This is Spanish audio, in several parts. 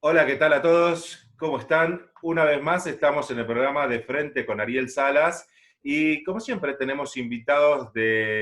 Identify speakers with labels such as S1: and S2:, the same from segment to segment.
S1: Hola, ¿qué tal a todos? ¿Cómo están? Una vez más estamos en el programa De Frente con Ariel Salas y como siempre tenemos invitados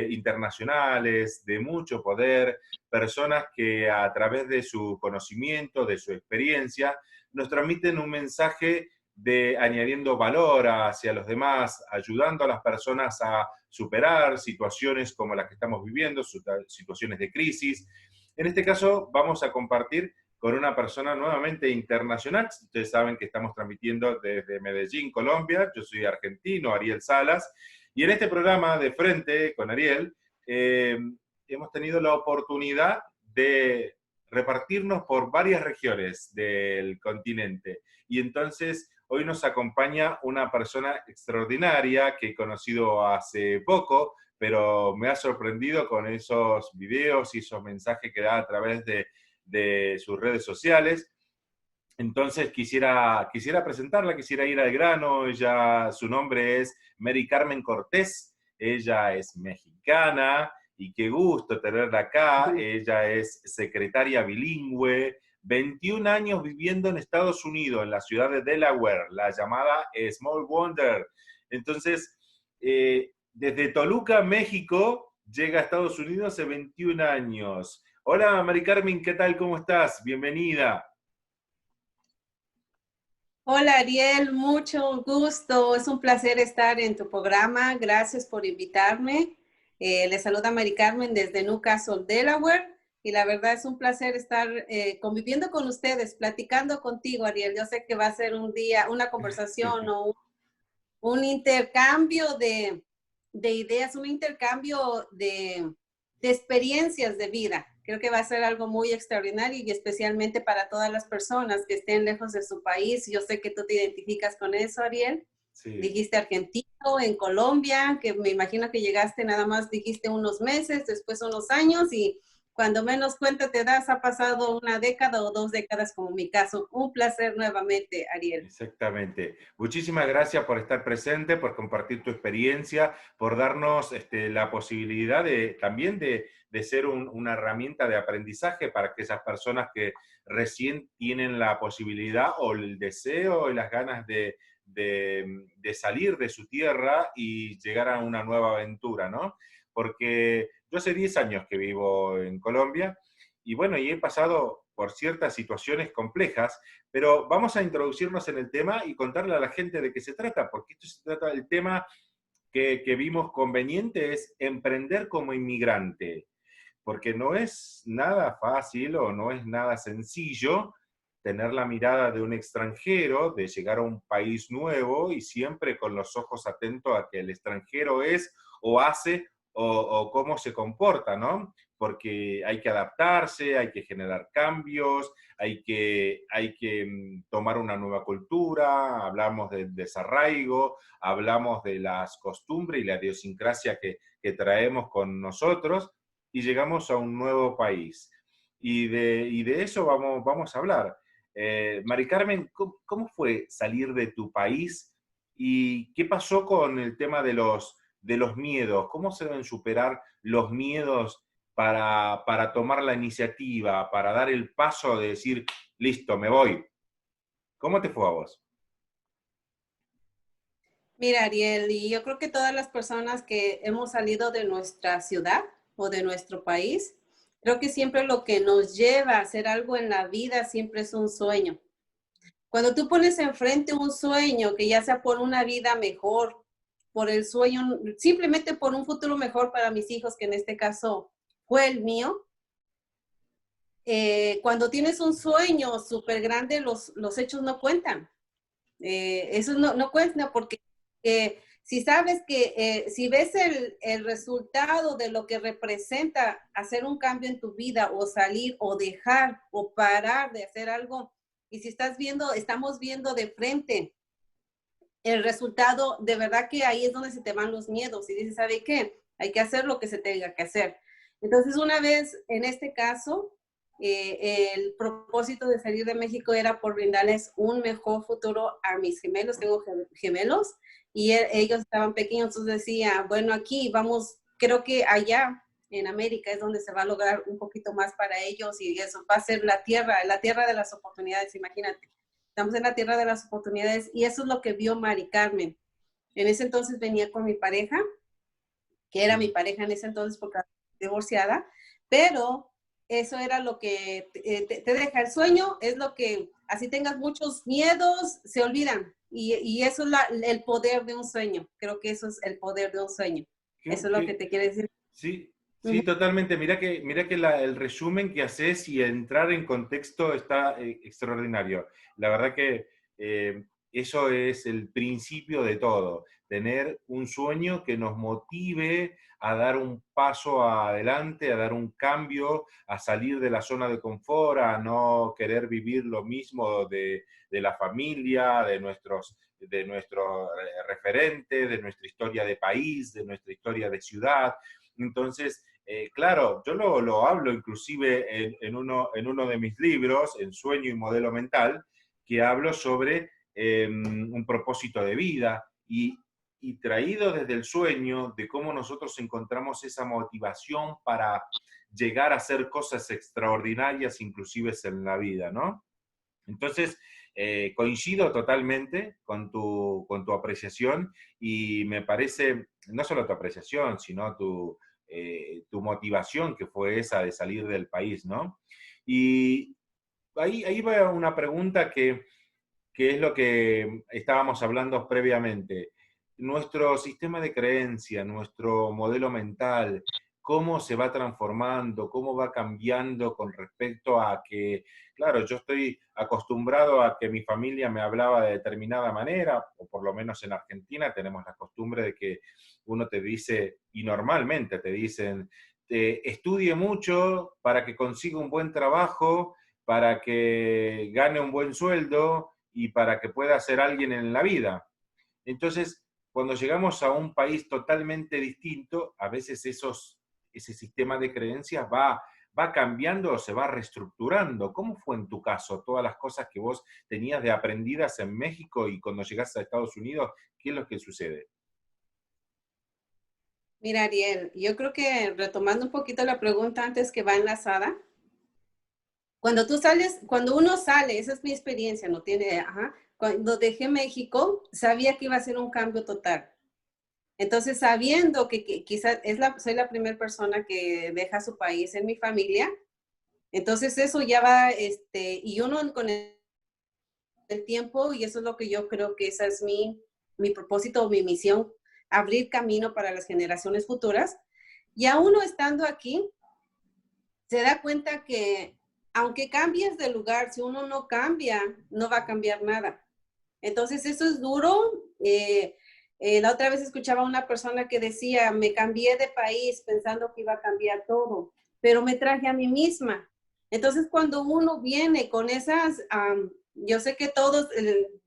S1: internacionales, de mucho poder, personas que a través de su conocimiento, de su experiencia, nos transmiten un mensaje de añadiendo valor hacia los demás, ayudando a las personas a superar situaciones como las que estamos viviendo, situaciones de crisis. En este caso vamos a compartir con una persona nuevamente internacional. Ustedes saben que estamos transmitiendo desde Medellín, Colombia. Yo soy argentino, Ariel Salas. Y en este programa de Frente con Ariel, hemos tenido la oportunidad de repartirnos por varias regiones del continente. Y entonces hoy nos acompaña una persona extraordinaria que he conocido hace poco, pero me ha sorprendido con esos videos y esos mensajes que da a través de sus redes sociales. Entonces quisiera presentarla, quisiera ir al grano. Su nombre es Mary Carmen Cortés, ella es mexicana y qué gusto tenerla acá. Ella es secretaria bilingüe, 21 años viviendo en Estados Unidos, en la ciudad de Delaware, la llamada Small Wonder. Entonces, desde Toluca, México, llega a Estados Unidos hace 21 años. Hola, Mari Carmen, ¿qué tal? ¿Cómo estás? Bienvenida.
S2: Hola Ariel, mucho gusto. Es un placer estar en tu programa. Gracias por invitarme. Les saluda Mari Carmen desde Newcastle, Delaware. Y la verdad es un placer estar conviviendo con ustedes, platicando contigo, Ariel. Yo sé que va a ser un día, una conversación o un intercambio de ideas, un intercambio de experiencias de vida. Creo que va a ser algo muy extraordinario y especialmente para todas las personas que estén lejos de su país. Yo sé que tú te identificas con eso, Ariel.
S1: Sí.
S2: Dijiste argentino, en Colombia, que me imagino que llegaste nada más, dijiste unos meses, después unos años y cuando menos cuenta te das, ha pasado una década o 2 décadas como mi caso. Un placer nuevamente, Ariel.
S1: Exactamente. Muchísimas gracias por estar presente, por compartir tu experiencia, por darnos la posibilidad también de ser una herramienta de aprendizaje para aquellas personas que recién tienen la posibilidad o el deseo y las ganas de salir de su tierra y llegar a una nueva aventura, ¿no? Porque yo hace 10 años que vivo en Colombia y bueno, y he pasado por ciertas situaciones complejas, pero vamos a introducirnos en el tema y contarle a la gente de qué se trata, porque esto se trata del tema que vimos conveniente, es emprender como inmigrante, porque no es nada fácil o no es nada sencillo tener la mirada de un extranjero, de llegar a un país nuevo y siempre con los ojos atentos a que el extranjero es o hace o cómo se comporta, ¿no? Porque hay que adaptarse, hay que generar cambios, hay que tomar una nueva cultura, hablamos del desarraigo, hablamos de las costumbres y la idiosincrasia que traemos con nosotros y llegamos a un nuevo país. Y de eso vamos a hablar. Mari Carmen, ¿cómo fue salir de tu país y qué pasó con el tema de los miedos? ¿Cómo se deben superar los miedos para tomar la iniciativa, para dar el paso de decir, listo, me voy? ¿Cómo te fue a vos?
S2: Mira, Ariel, y yo creo que todas las personas que hemos salido de nuestra ciudad o de nuestro país, creo que siempre lo que nos lleva a hacer algo en la vida siempre es un sueño. Cuando tú pones enfrente un sueño, que ya sea por una vida mejor, por el sueño, simplemente por un futuro mejor para mis hijos, que en este caso fue el mío, cuando tienes un sueño súper grande, los hechos no cuentan. Eso no cuenta porque si sabes que, si ves el resultado de lo que representa hacer un cambio en tu vida o salir o dejar o parar de hacer algo, y si estamos viendo de frente el resultado, de verdad que ahí es donde se te van los miedos y dices, ¿sabe qué? Hay que hacer lo que se tenga que hacer. Entonces, una vez, en este caso, el propósito de salir de México era por brindarles un mejor futuro a mis gemelos. Tengo gemelos y ellos estaban pequeños, entonces decía, bueno, aquí vamos, creo que allá en América es donde se va a lograr un poquito más para ellos y eso va a ser la tierra de las oportunidades, imagínate. Estamos en la tierra de las oportunidades y eso es lo que vio Mari Carmen. En ese entonces venía con mi pareja, que era mi pareja en ese entonces porque era divorciada, pero eso era lo que te deja el sueño, es lo que, así tengas muchos miedos, se olvidan. Y eso es el poder de un sueño. Creo que eso es el poder de un sueño. Eso es lo que te quiere decir.
S1: Sí, sí, totalmente. Mira que el resumen que haces y entrar en contexto está extraordinario. La verdad que eso es el principio de todo, tener un sueño que nos motive a dar un paso adelante, a dar un cambio, a salir de la zona de confort, a no querer vivir lo mismo de la familia, de nuestros referentes, de nuestra historia de país, de nuestra historia de ciudad. Entonces, claro, yo lo hablo inclusive en uno de mis libros, En Sueño y Modelo Mental, que hablo sobre un propósito de vida y traído desde el sueño de cómo nosotros encontramos esa motivación para llegar a hacer cosas extraordinarias, inclusive en la vida, ¿no? Entonces, coincido totalmente con tu apreciación y me parece, no solo tu apreciación, sino tu motivación, que fue esa de salir del país, ¿no? Y ahí va una pregunta que es lo que estábamos hablando previamente. Nuestro sistema de creencia, nuestro modelo mental, cómo se va transformando, cómo va cambiando con respecto a que, claro, yo estoy acostumbrado a que mi familia me hablaba de determinada manera, o por lo menos en Argentina tenemos la costumbre de que uno te dice, y normalmente te dicen, estudie mucho para que consiga un buen trabajo, para que gane un buen sueldo y para que pueda ser alguien en la vida. Entonces, cuando llegamos a un país totalmente distinto, a veces ese sistema de creencias va cambiando o se va reestructurando. ¿Cómo fue en tu caso? Todas las cosas que vos tenías de aprendidas en México y cuando llegaste a Estados Unidos, ¿qué es lo que sucede?
S2: Mira, Ariel, yo creo que retomando un poquito la pregunta antes que va enlazada, cuando tú sales, cuando uno sale, esa es mi experiencia, no tiene, ajá, cuando dejé México, sabía que iba a ser un cambio total. Entonces, sabiendo que quizás soy la primera persona que deja su país en mi familia, entonces eso ya va, y uno con el tiempo, y eso es lo que yo creo que esa es mi propósito o mi misión, abrir camino para las generaciones futuras. Y a uno estando aquí, se da cuenta que aunque cambies de lugar, si uno no cambia, no va a cambiar nada. Entonces, eso es duro. La otra vez escuchaba a una persona que decía, me cambié de país pensando que iba a cambiar todo, pero me traje a mí misma. Entonces, cuando uno viene con esas, yo sé que todos,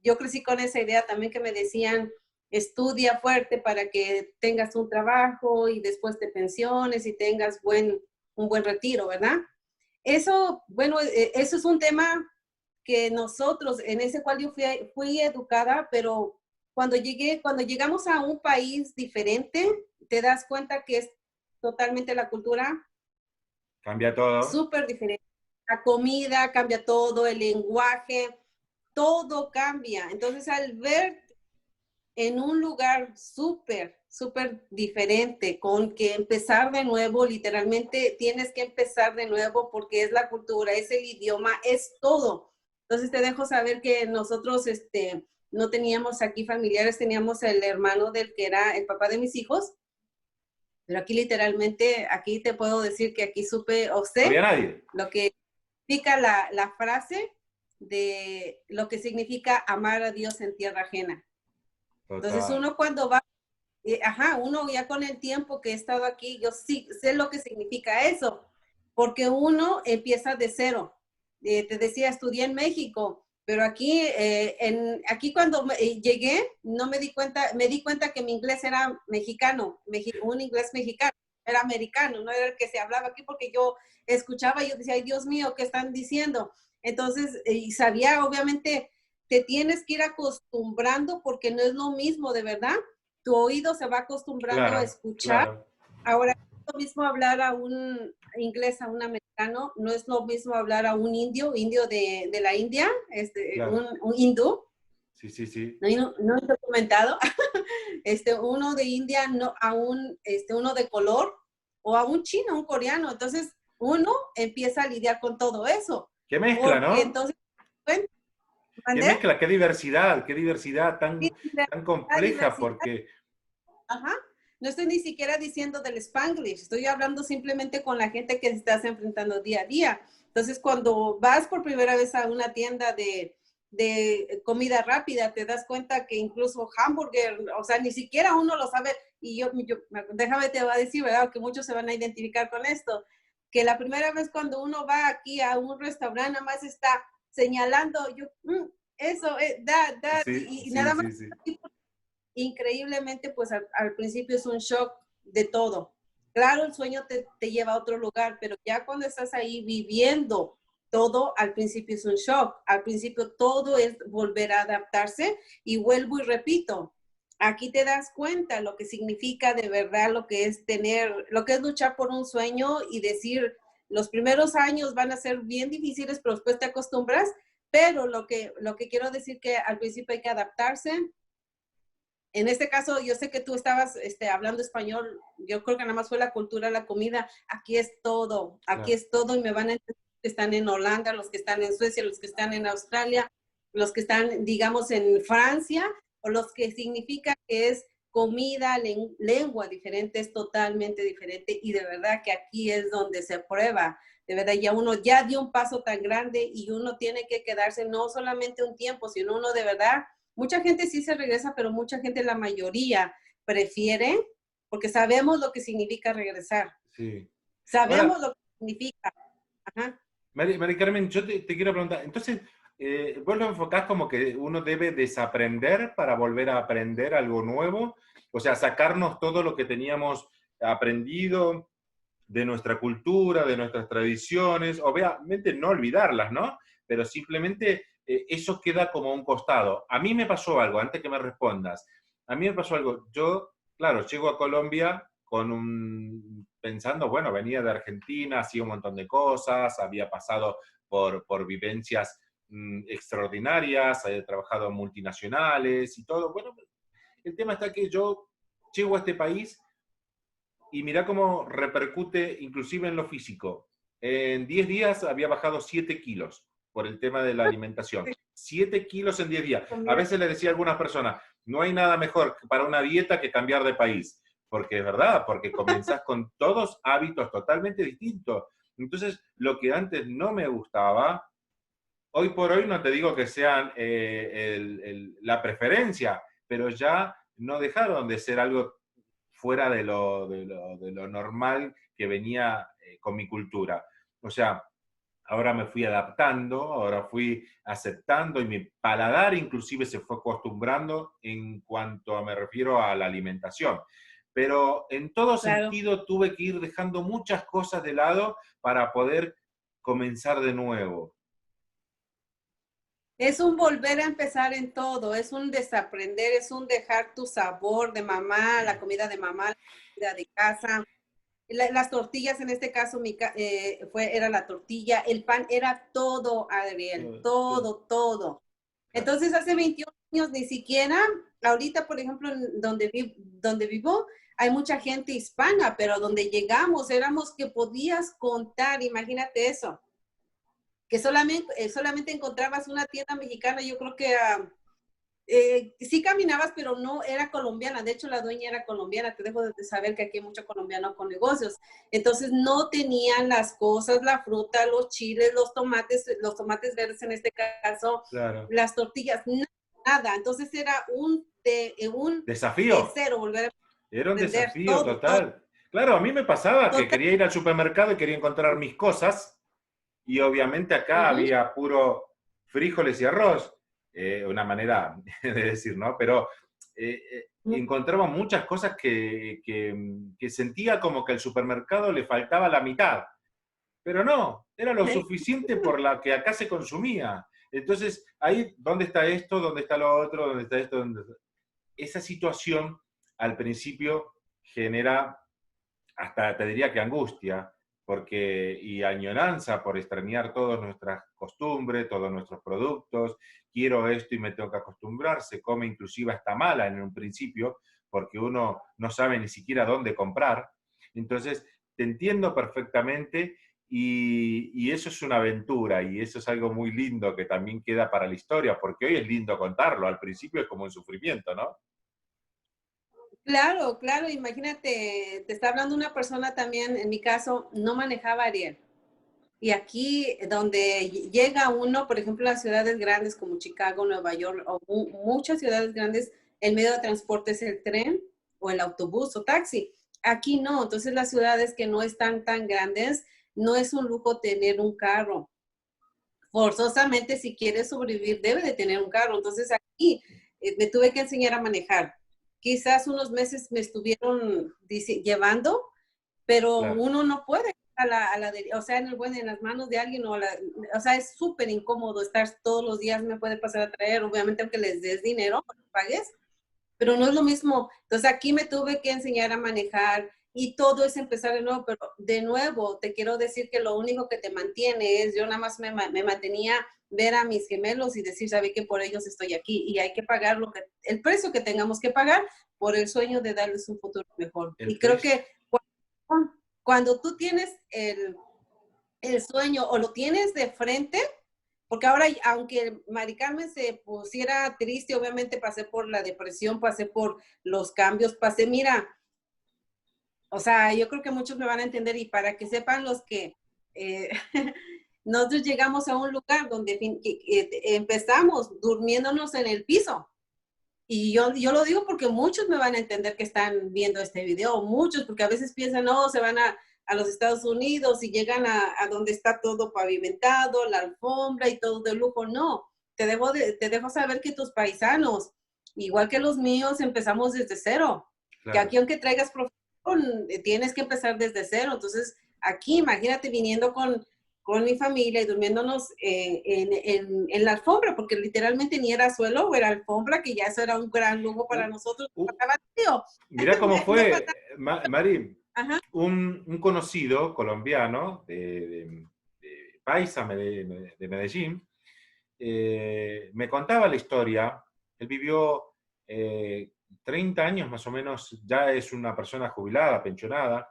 S2: yo crecí con esa idea también que me decían, estudia fuerte para que tengas un trabajo y después te pensiones y tengas un buen retiro, ¿verdad? Eso, bueno, eso es un tema que nosotros, en ese cual yo fui educada, pero cuando llegamos a un país diferente, te das cuenta que es totalmente la cultura
S1: ¿Cambia todo?
S2: súper diferente. La comida cambia todo, el lenguaje, todo cambia. Entonces, al ver en un lugar súper diferente, con que empezar de nuevo, literalmente tienes que empezar de nuevo porque es la cultura, es el idioma, es todo. Entonces te dejo saber que nosotros no teníamos aquí familiares, teníamos el hermano del que era el papá de mis hijos, pero aquí literalmente, aquí te puedo decir que aquí supe o
S1: No había
S2: sé
S1: nadie.
S2: lo que significa la frase de lo que significa amar a Dios en tierra ajena. Entonces
S1: Total.
S2: uno cuando va, ajá, uno ya con el tiempo que he estado aquí, yo sí sé lo que significa eso, porque uno empieza de cero. Te decía, estudié en México, pero aquí, aquí cuando llegué, no me di cuenta, me di cuenta que mi inglés era mexicano, un inglés mexicano, era americano, no era el que se hablaba aquí, porque yo escuchaba y yo decía, ay Dios mío, ¿qué están diciendo? Entonces, y sabía, obviamente, te tienes que ir acostumbrando porque no es lo mismo, de verdad. Tu oído se va acostumbrando a
S1: Claro,
S2: escuchar.
S1: claro.
S2: Ahora, lo mismo hablar a un inglés, a un americano, no es lo mismo hablar a un indio de la India,
S1: Claro.
S2: un hindú,
S1: Sí, sí, sí.
S2: no documentado, uno de India, no, a uno de color, o a un chino, un coreano. Entonces, uno empieza a lidiar con todo eso,
S1: Qué mezcla,
S2: porque
S1: ¿no?
S2: entonces, bueno,
S1: Qué
S2: ¿mandé?
S1: mezcla, qué diversidad tan compleja,
S2: Diversidad.
S1: porque,
S2: Ajá. No estoy ni siquiera diciendo del Spanglish, estoy hablando simplemente con la gente que estás enfrentando día a día. Entonces, cuando vas por primera vez a una tienda de comida rápida, te das cuenta que incluso hamburger, o sea, ni siquiera uno lo sabe. Y déjame te va a decir, ¿verdad? Que muchos se van a identificar con esto, que la primera vez cuando uno va aquí a un restaurante, nada más está señalando, eso,
S1: sí,
S2: y
S1: sí,
S2: nada más
S1: sí, sí.
S2: increíblemente, pues al principio es un shock de todo. Claro, el sueño te lleva a otro lugar, pero ya cuando estás ahí viviendo todo, al principio es un shock. Al principio todo es volver a adaptarse y vuelvo y repito, aquí te das cuenta lo que significa de verdad lo que es lo que es luchar por un sueño y decir, los primeros años van a ser bien difíciles, pero después te acostumbras, pero lo que quiero decir que al principio hay que adaptarse. En este caso, yo sé que tú estabas hablando español, yo creo que nada más fue la cultura, la comida, aquí
S1: Claro.
S2: es todo y me van a entender los que están en Holanda, los que están en Suecia, los que están en Australia, los que están, digamos, en Francia, o los que significa que es comida, lengua diferente, es totalmente diferente y de verdad que aquí es donde se prueba. De verdad, ya uno ya dio un paso tan grande y uno tiene que quedarse no solamente un tiempo, sino uno de verdad. Mucha gente sí se regresa, pero mucha gente, la mayoría, prefiere, porque sabemos lo que significa regresar.
S1: Sí.
S2: Sabemos
S1: Ahora,
S2: lo que significa. Ajá.
S1: Mari Carmen, yo te quiero preguntar, entonces, vos lo enfocás como que uno debe desaprender para volver a aprender algo nuevo, o sea, sacarnos todo lo que teníamos aprendido de nuestra cultura, de nuestras tradiciones, obviamente no olvidarlas, ¿no? Pero simplemente eso queda como a un costado. A mí me pasó algo, antes que me respondas, a mí me pasó algo, yo, claro, llego a Colombia pensando, bueno, venía de Argentina, hacía un montón de cosas, había pasado por vivencias extraordinarias, había trabajado en multinacionales y todo. Bueno, el tema está que yo llego a este país y mirá cómo repercute inclusive en lo físico. En 10 días había bajado 7 kilos por el tema de la alimentación. 7 kilos en 10 días. A veces le decía a algunas personas, no hay nada mejor para una dieta que cambiar de país. Porque es verdad, porque comenzás con todos hábitos totalmente distintos. Entonces, lo que antes no me gustaba, hoy por hoy no te digo que sean la preferencia, pero ya no dejaron de ser algo fuera de lo normal que venía con mi cultura. O sea, ahora me fui adaptando, ahora fui aceptando y mi paladar inclusive se fue acostumbrando en cuanto me refiero a la alimentación. Pero en todo
S2: Claro.
S1: sentido tuve que ir dejando muchas cosas de lado para poder comenzar de nuevo.
S2: Es un volver a empezar en todo, es un desaprender, es un dejar tu sabor de mamá, la comida de mamá, la comida de casa. Las tortillas, en este caso, era la tortilla, el pan, era todo, Adriel, todo, todo.
S1: Claro.
S2: Entonces, hace 21 años ni siquiera, ahorita, por ejemplo, donde vivo, hay mucha gente hispana, pero donde llegamos éramos que podías contar, imagínate eso, que solamente encontrabas una tienda mexicana, yo creo que sí caminabas, pero no era colombiana. De hecho, la dueña era colombiana. Te dejo de saber que aquí hay mucho colombiano con negocios. Entonces, no tenían las cosas, la fruta, los chiles, los tomates verdes en este caso,
S1: Claro.
S2: las tortillas, nada. Entonces, era de
S1: Desafío.
S2: cero volver a
S1: Era un
S2: aprender
S1: desafío
S2: todo, todo,
S1: total. Claro, a mí me pasaba que
S2: total.
S1: quería ir al supermercado y quería encontrar mis cosas y obviamente acá
S2: Uh -huh.
S1: había puro frijoles y arroz, una manera de decir, ¿no? Pero encontraba muchas cosas que sentía como que al supermercado le faltaba la mitad, pero no, era lo suficiente por la que acá se consumía. Entonces, ahí, ¿dónde está esto? ¿Dónde está lo otro? ¿Dónde está esto? ¿Dónde está? Esa situación al principio genera hasta te diría que angustia, porque, y añoranza por extrañar todas nuestras costumbres, todos nuestros productos, quiero esto y me tengo que acostumbrar, se come inclusive hasta mala en un principio, porque uno no sabe ni siquiera dónde comprar. Entonces, te entiendo perfectamente y eso es una aventura y eso es algo muy lindo que también queda para la historia, porque hoy es lindo contarlo, al principio es como un sufrimiento, ¿no?
S2: Claro, claro, imagínate, te está hablando una persona también, en mi caso, no manejaba Ariel. Y aquí donde llega uno, por ejemplo, las ciudades grandes como Chicago, Nueva York o muchas ciudades grandes, el medio de transporte es el tren o el autobús o taxi. Aquí no, entonces las ciudades que no están tan grandes, no es un lujo tener un carro. Forzosamente, si quieres sobrevivir, debe de tener un carro. Entonces aquí me tuve que enseñar a manejar. Quizás unos meses me estuvieron llevando, pero
S1: Claro,
S2: uno no puede o sea, en las manos de alguien, o sea, es súper incómodo estar todos los días, me puede pasar a traer, obviamente aunque les des dinero, pagues, pero no es lo mismo. Entonces aquí me tuve que enseñar a manejar y todo es empezar de nuevo, pero de nuevo te quiero decir que lo único que te mantiene es, yo nada más me mantenía ver a mis gemelos y decir, sabe que por ellos estoy aquí y hay que pagar el precio que tengamos que pagar por el sueño de darles un futuro mejor.
S1: el
S2: Y creo
S1: precio.
S2: que cuando tú tienes el sueño o lo tienes de frente, porque ahora, aunque Mari Carmen se pusiera triste, obviamente pasé por la depresión, pasé por los cambios, pasé, mira, o sea, yo creo que muchos me van a entender y para que sepan los que nosotros llegamos a un lugar donde empezamos durmiéndonos en el piso. Y yo lo digo porque muchos me van a entender que están viendo este video, muchos, porque a veces piensan, no, se van a los Estados Unidos y llegan a donde está todo pavimentado, la alfombra y todo de lujo. No, te dejo saber que tus paisanos, igual que los míos, empezamos desde cero. Que
S1: Claro.
S2: aquí, aunque traigas profesión, tienes que empezar desde cero. Entonces, aquí, imagínate viniendo con mi familia y durmiéndonos en la alfombra, porque literalmente ni era suelo o era alfombra, que ya eso era un gran lujo para
S1: Uh,
S2: nosotros.
S1: uh,
S2: Tío,
S1: Mirá cómo
S2: me
S1: fue,
S2: pasaba,
S1: Mari,
S2: ajá.
S1: un conocido colombiano de Paisa, de Medellín, me contaba la historia. Él vivió 30 años más o menos, ya es una persona jubilada, pensionada,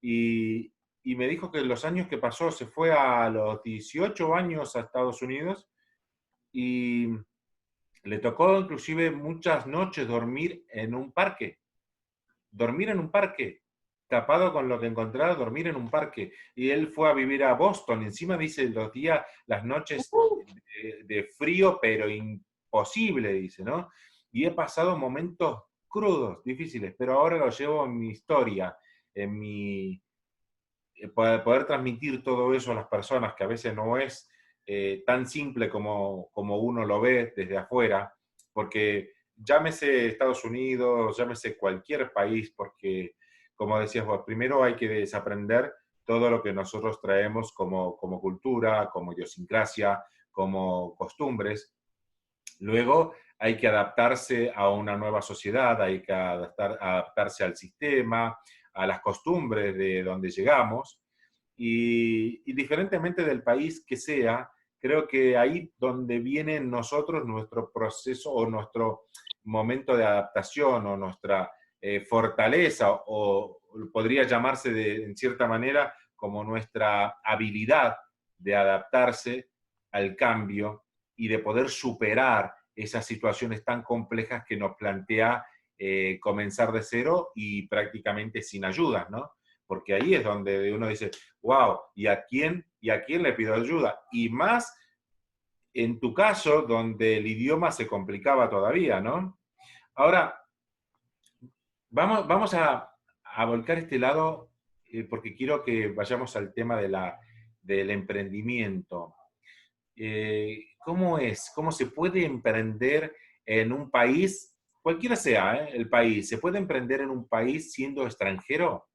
S1: y, y me dijo que los años que pasó se fue a los 18 años a Estados Unidos y le tocó inclusive muchas noches dormir en un parque, tapado con lo que encontraba, dormir en un parque. Y él fue a vivir a Boston, encima dice los días, las noches de frío, pero imposible, dice, ¿no? Y he pasado momentos crudos, difíciles, pero ahora lo llevo en mi historia, en mi, poder transmitir todo eso a las personas, que a veces no es tan simple como uno lo ve desde afuera, porque llámese Estados Unidos, llámese cualquier país, porque como decías vos, primero hay que desaprender todo lo que nosotros traemos como cultura, como idiosincrasia, como costumbres. Luego hay que adaptarse a una nueva sociedad, hay que adaptarse al sistema, a las costumbres de donde llegamos. Y diferentemente del país que sea, creo que ahí donde viene en nosotros nuestro proceso o nuestro momento de adaptación o nuestra fortaleza o podría llamarse en cierta manera como nuestra habilidad de adaptarse al cambio y de poder superar esas situaciones tan complejas que nos plantea comenzar de cero y prácticamente sin ayuda, ¿no? Porque ahí es donde uno dice, wow, y a quién le pido ayuda? Y más en tu caso, donde el idioma se complicaba todavía, ¿no? Ahora, vamos a volcar este lado, porque quiero que vayamos al tema del emprendimiento. ¿Cómo es? ¿Cómo se puede emprender en un país, cualquiera sea, el país, se puede emprender en un país siendo extranjero?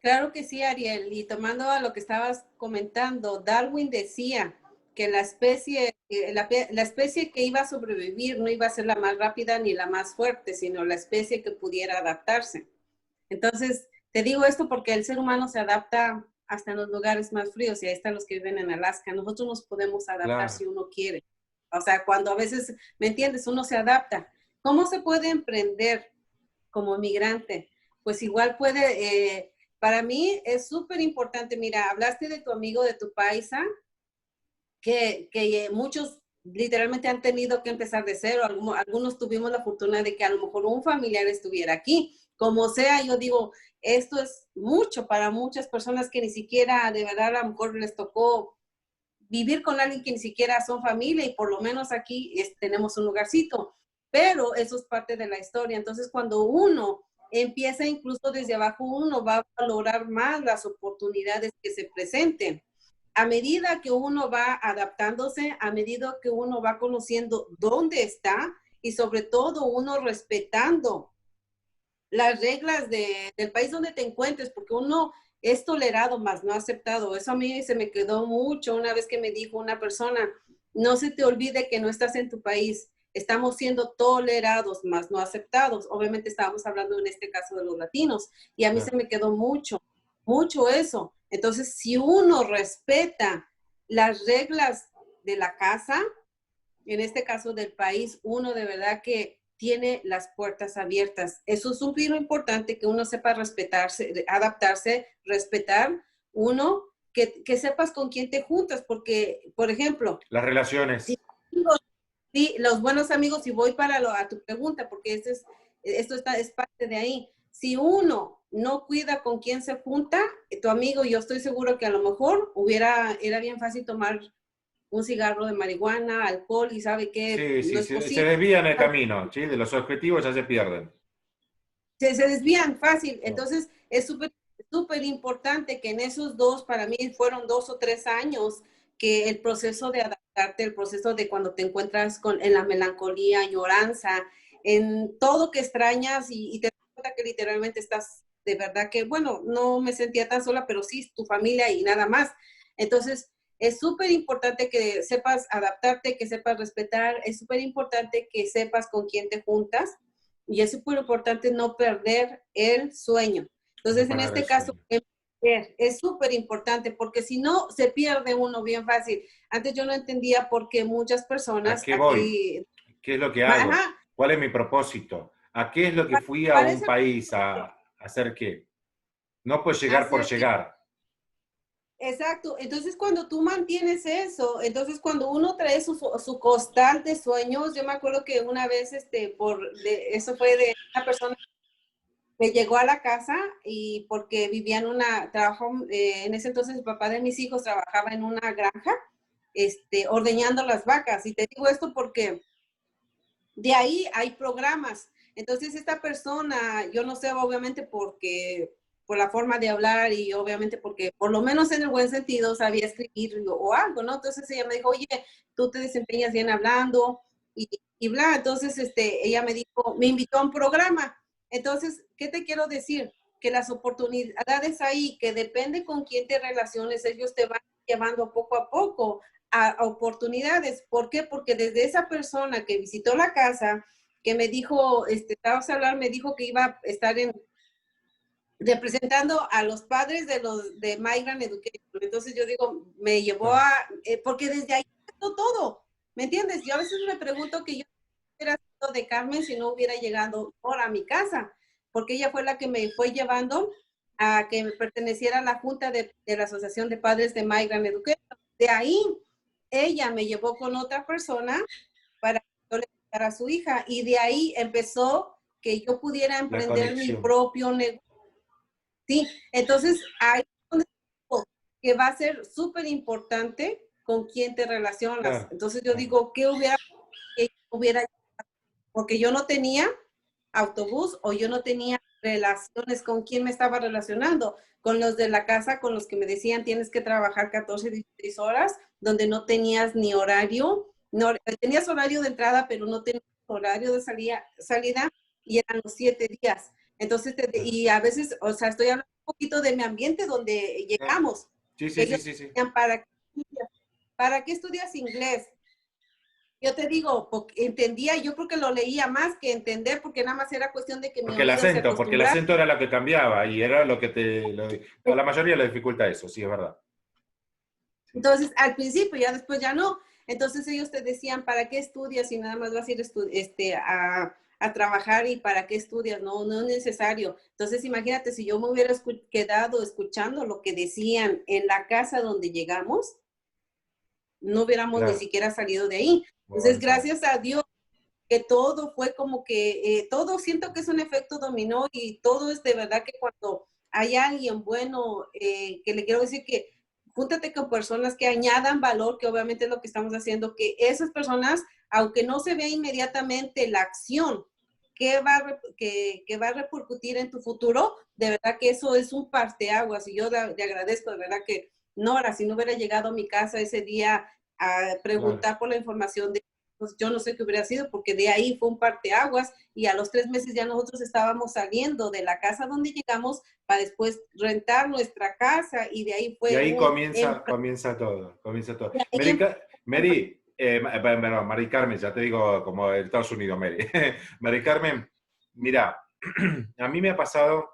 S2: Claro que sí, Ariel. Y tomando a lo que estabas comentando, Darwin decía que la especie que iba a sobrevivir no iba a ser la más rápida ni la más fuerte, sino la especie que pudiera adaptarse. Entonces, te digo esto porque el ser humano se adapta hasta en los lugares más fríos y ahí están los que viven en Alaska. Nosotros nos podemos adaptar
S1: Claro.
S2: si uno quiere. O sea, cuando a veces, ¿me entiendes? Uno se adapta. ¿Cómo se puede emprender como migrante? Pues igual puede, para mí es súper importante. Mira, hablaste de tu amigo, de tu paisa, que muchos literalmente han tenido que empezar de cero. Algunos tuvimos la fortuna de que a lo mejor un familiar estuviera aquí. Como sea, yo digo, esto es mucho para muchas personas que ni siquiera, de verdad, a lo mejor les tocó vivir con alguien que ni siquiera son familia y por lo menos aquí tenemos un lugarcito. Pero eso es parte de la historia. Entonces, cuando uno empieza incluso desde abajo, uno va a valorar más las oportunidades que se presenten. A medida que uno va adaptándose, a medida que uno va conociendo dónde está y sobre todo uno respetando las reglas del país donde te encuentres, porque uno es tolerado más no aceptado. Eso a mí se me quedó mucho una vez que me dijo una persona, no se te olvide que no estás en tu país, estamos siendo tolerados más no aceptados. Obviamente estábamos hablando en este caso de los latinos y a mí se me quedó mucho, mucho eso. Entonces, si uno respeta las reglas de la casa, en este caso del país, uno de verdad que tiene las puertas abiertas. Eso es un giro importante, que uno sepa respetarse, adaptarse, respetar. Uno, que sepas con quién te juntas, porque, por ejemplo,
S1: Las relaciones.
S2: si, si los buenos amigos, y voy para a tu pregunta, porque esto es parte de ahí. Si uno no cuida con quién se junta, tu amigo, yo estoy seguro que a lo mejor era bien fácil tomar un cigarro de marihuana, alcohol, y sabe que
S1: Sí,
S2: no
S1: sí,
S2: es
S1: se
S2: posible.
S1: desvían el camino, ¿sí? De los objetivos ya se pierden.
S2: Se desvían fácil.
S1: No.
S2: Entonces, es súper importante que en esos dos, para mí fueron 2 o 3 años, que el proceso de adaptarte, el proceso de cuando te encuentras en la melancolía, añoranza, en todo que extrañas y te das cuenta que literalmente estás de verdad que, bueno, no me sentía tan sola, pero sí, tu familia y nada más. Entonces, es súper importante que sepas adaptarte, que sepas respetar, es súper importante que sepas con quién te juntas y es súper importante no perder el sueño.
S1: No
S2: Entonces, en
S1: perder el
S2: este caso,
S1: sueño.
S2: es súper importante porque si no, se pierde uno bien fácil. Antes yo no entendía por qué muchas
S1: ¿A
S2: personas
S1: qué voy?
S2: aquí,
S1: ¿Qué es lo que hago?
S2: ajá,
S1: ¿Cuál es mi propósito? ¿A qué es lo que fui a un
S2: parece
S1: país a hacer qué? No pues llegar por
S2: hacer que,
S1: llegar.
S2: exacto. Entonces, cuando tú mantienes eso, entonces cuando uno trae su costal de sueños, yo me acuerdo que una vez, eso fue de una persona me llegó a la casa y porque vivía en ese entonces el papá de mis hijos trabajaba en una granja, ordeñando las vacas. Y te digo esto porque de ahí hay programas. Entonces esta persona, yo no sé, obviamente por la forma de hablar y obviamente porque por lo menos en el buen sentido sabía escribir o algo, ¿no? Entonces ella me dijo, oye, tú te desempeñas bien hablando y bla. Entonces ella me dijo, me invitó a un programa. Entonces, ¿qué te quiero decir? Que las oportunidades ahí, que depende con quién te relaciones, ellos te van llevando poco a poco a oportunidades. ¿Por qué? Porque desde esa persona que visitó la casa, que me dijo, vamos a hablar, me dijo que iba a estar representando a los padres de Migrant Education. Entonces yo digo, me llevó porque desde ahí empezó todo, ¿me entiendes? Yo a veces me pregunto que yo hubiera sido de Carmen si no hubiera llegado ahora a mi casa, porque ella fue la que me fue llevando a que me perteneciera a la junta de la Asociación de Padres de Migrant Education. De ahí, ella me llevó con otra persona para que yo le a su hija, y de ahí empezó que yo pudiera
S1: La
S2: emprender mi
S1: conexión.
S2: propio negocio. Sí, entonces ahí es donde digo que va a ser súper importante con quién te relacionas.
S1: Claro,
S2: Entonces yo
S1: claro.
S2: digo, ¿qué hubiera? Porque yo no tenía autobús o yo no tenía relaciones con quién me estaba relacionando. Con los de la casa, con los que me decían tienes que trabajar 14, 16 horas, donde no tenías ni horario, no, tenías horario de entrada, pero no tenías horario de salida y eran los 7 días. Entonces, y a veces, o sea, estoy hablando un poquito de mi ambiente donde llegamos.
S1: Sí, sí, sí,
S2: Ellos
S1: sí, sí.
S2: decían, ¿para qué estudias inglés? yo te digo, entendía, yo creo que lo leía más que entender, porque nada más era cuestión de que mi
S1: Porque el
S2: oído se
S1: acento, porque el
S2: acostumbrara.
S1: acento era lo que cambiaba y era lo que a la mayoría le dificulta eso, sí, es verdad. Sí,
S2: Entonces, al principio, ya después ya no. Entonces ellos te decían, ¿para qué estudias si nada más vas a ir a trabajar y para qué estudias? No, no es necesario. Entonces, imagínate si yo me hubiera quedado escuchando lo que decían en la casa donde llegamos, no hubiéramos ni
S1: claro,
S2: siquiera salido de ahí. Entonces,
S1: avanzado.
S2: gracias a Dios que todo fue como que, todo siento que es un efecto dominó y todo es de verdad que cuando hay alguien bueno, que le quiero decir que júntate con personas que añadan valor, que obviamente es lo que estamos haciendo, que esas personas, aunque no se vea inmediatamente la acción que va a repercutir en tu futuro, de verdad que eso es un parteaguas y yo le agradezco, de verdad que Nora, si no hubiera llegado a mi casa ese día a
S1: Claro.
S2: preguntar por la información de pues yo no sé qué hubiera sido, porque de ahí fue un parteaguas y a los 3 meses ya nosotros estábamos saliendo de la casa donde llegamos para después rentar nuestra casa y de ahí
S1: Y
S2: fue
S1: ahí
S2: un...
S1: comienza todo, comienza todo.
S2: de ahí
S1: Mary, perdón, Mari Carmen, ya te digo como en Estados Unidos, Mary. Mari Carmen, mira, a mí me ha pasado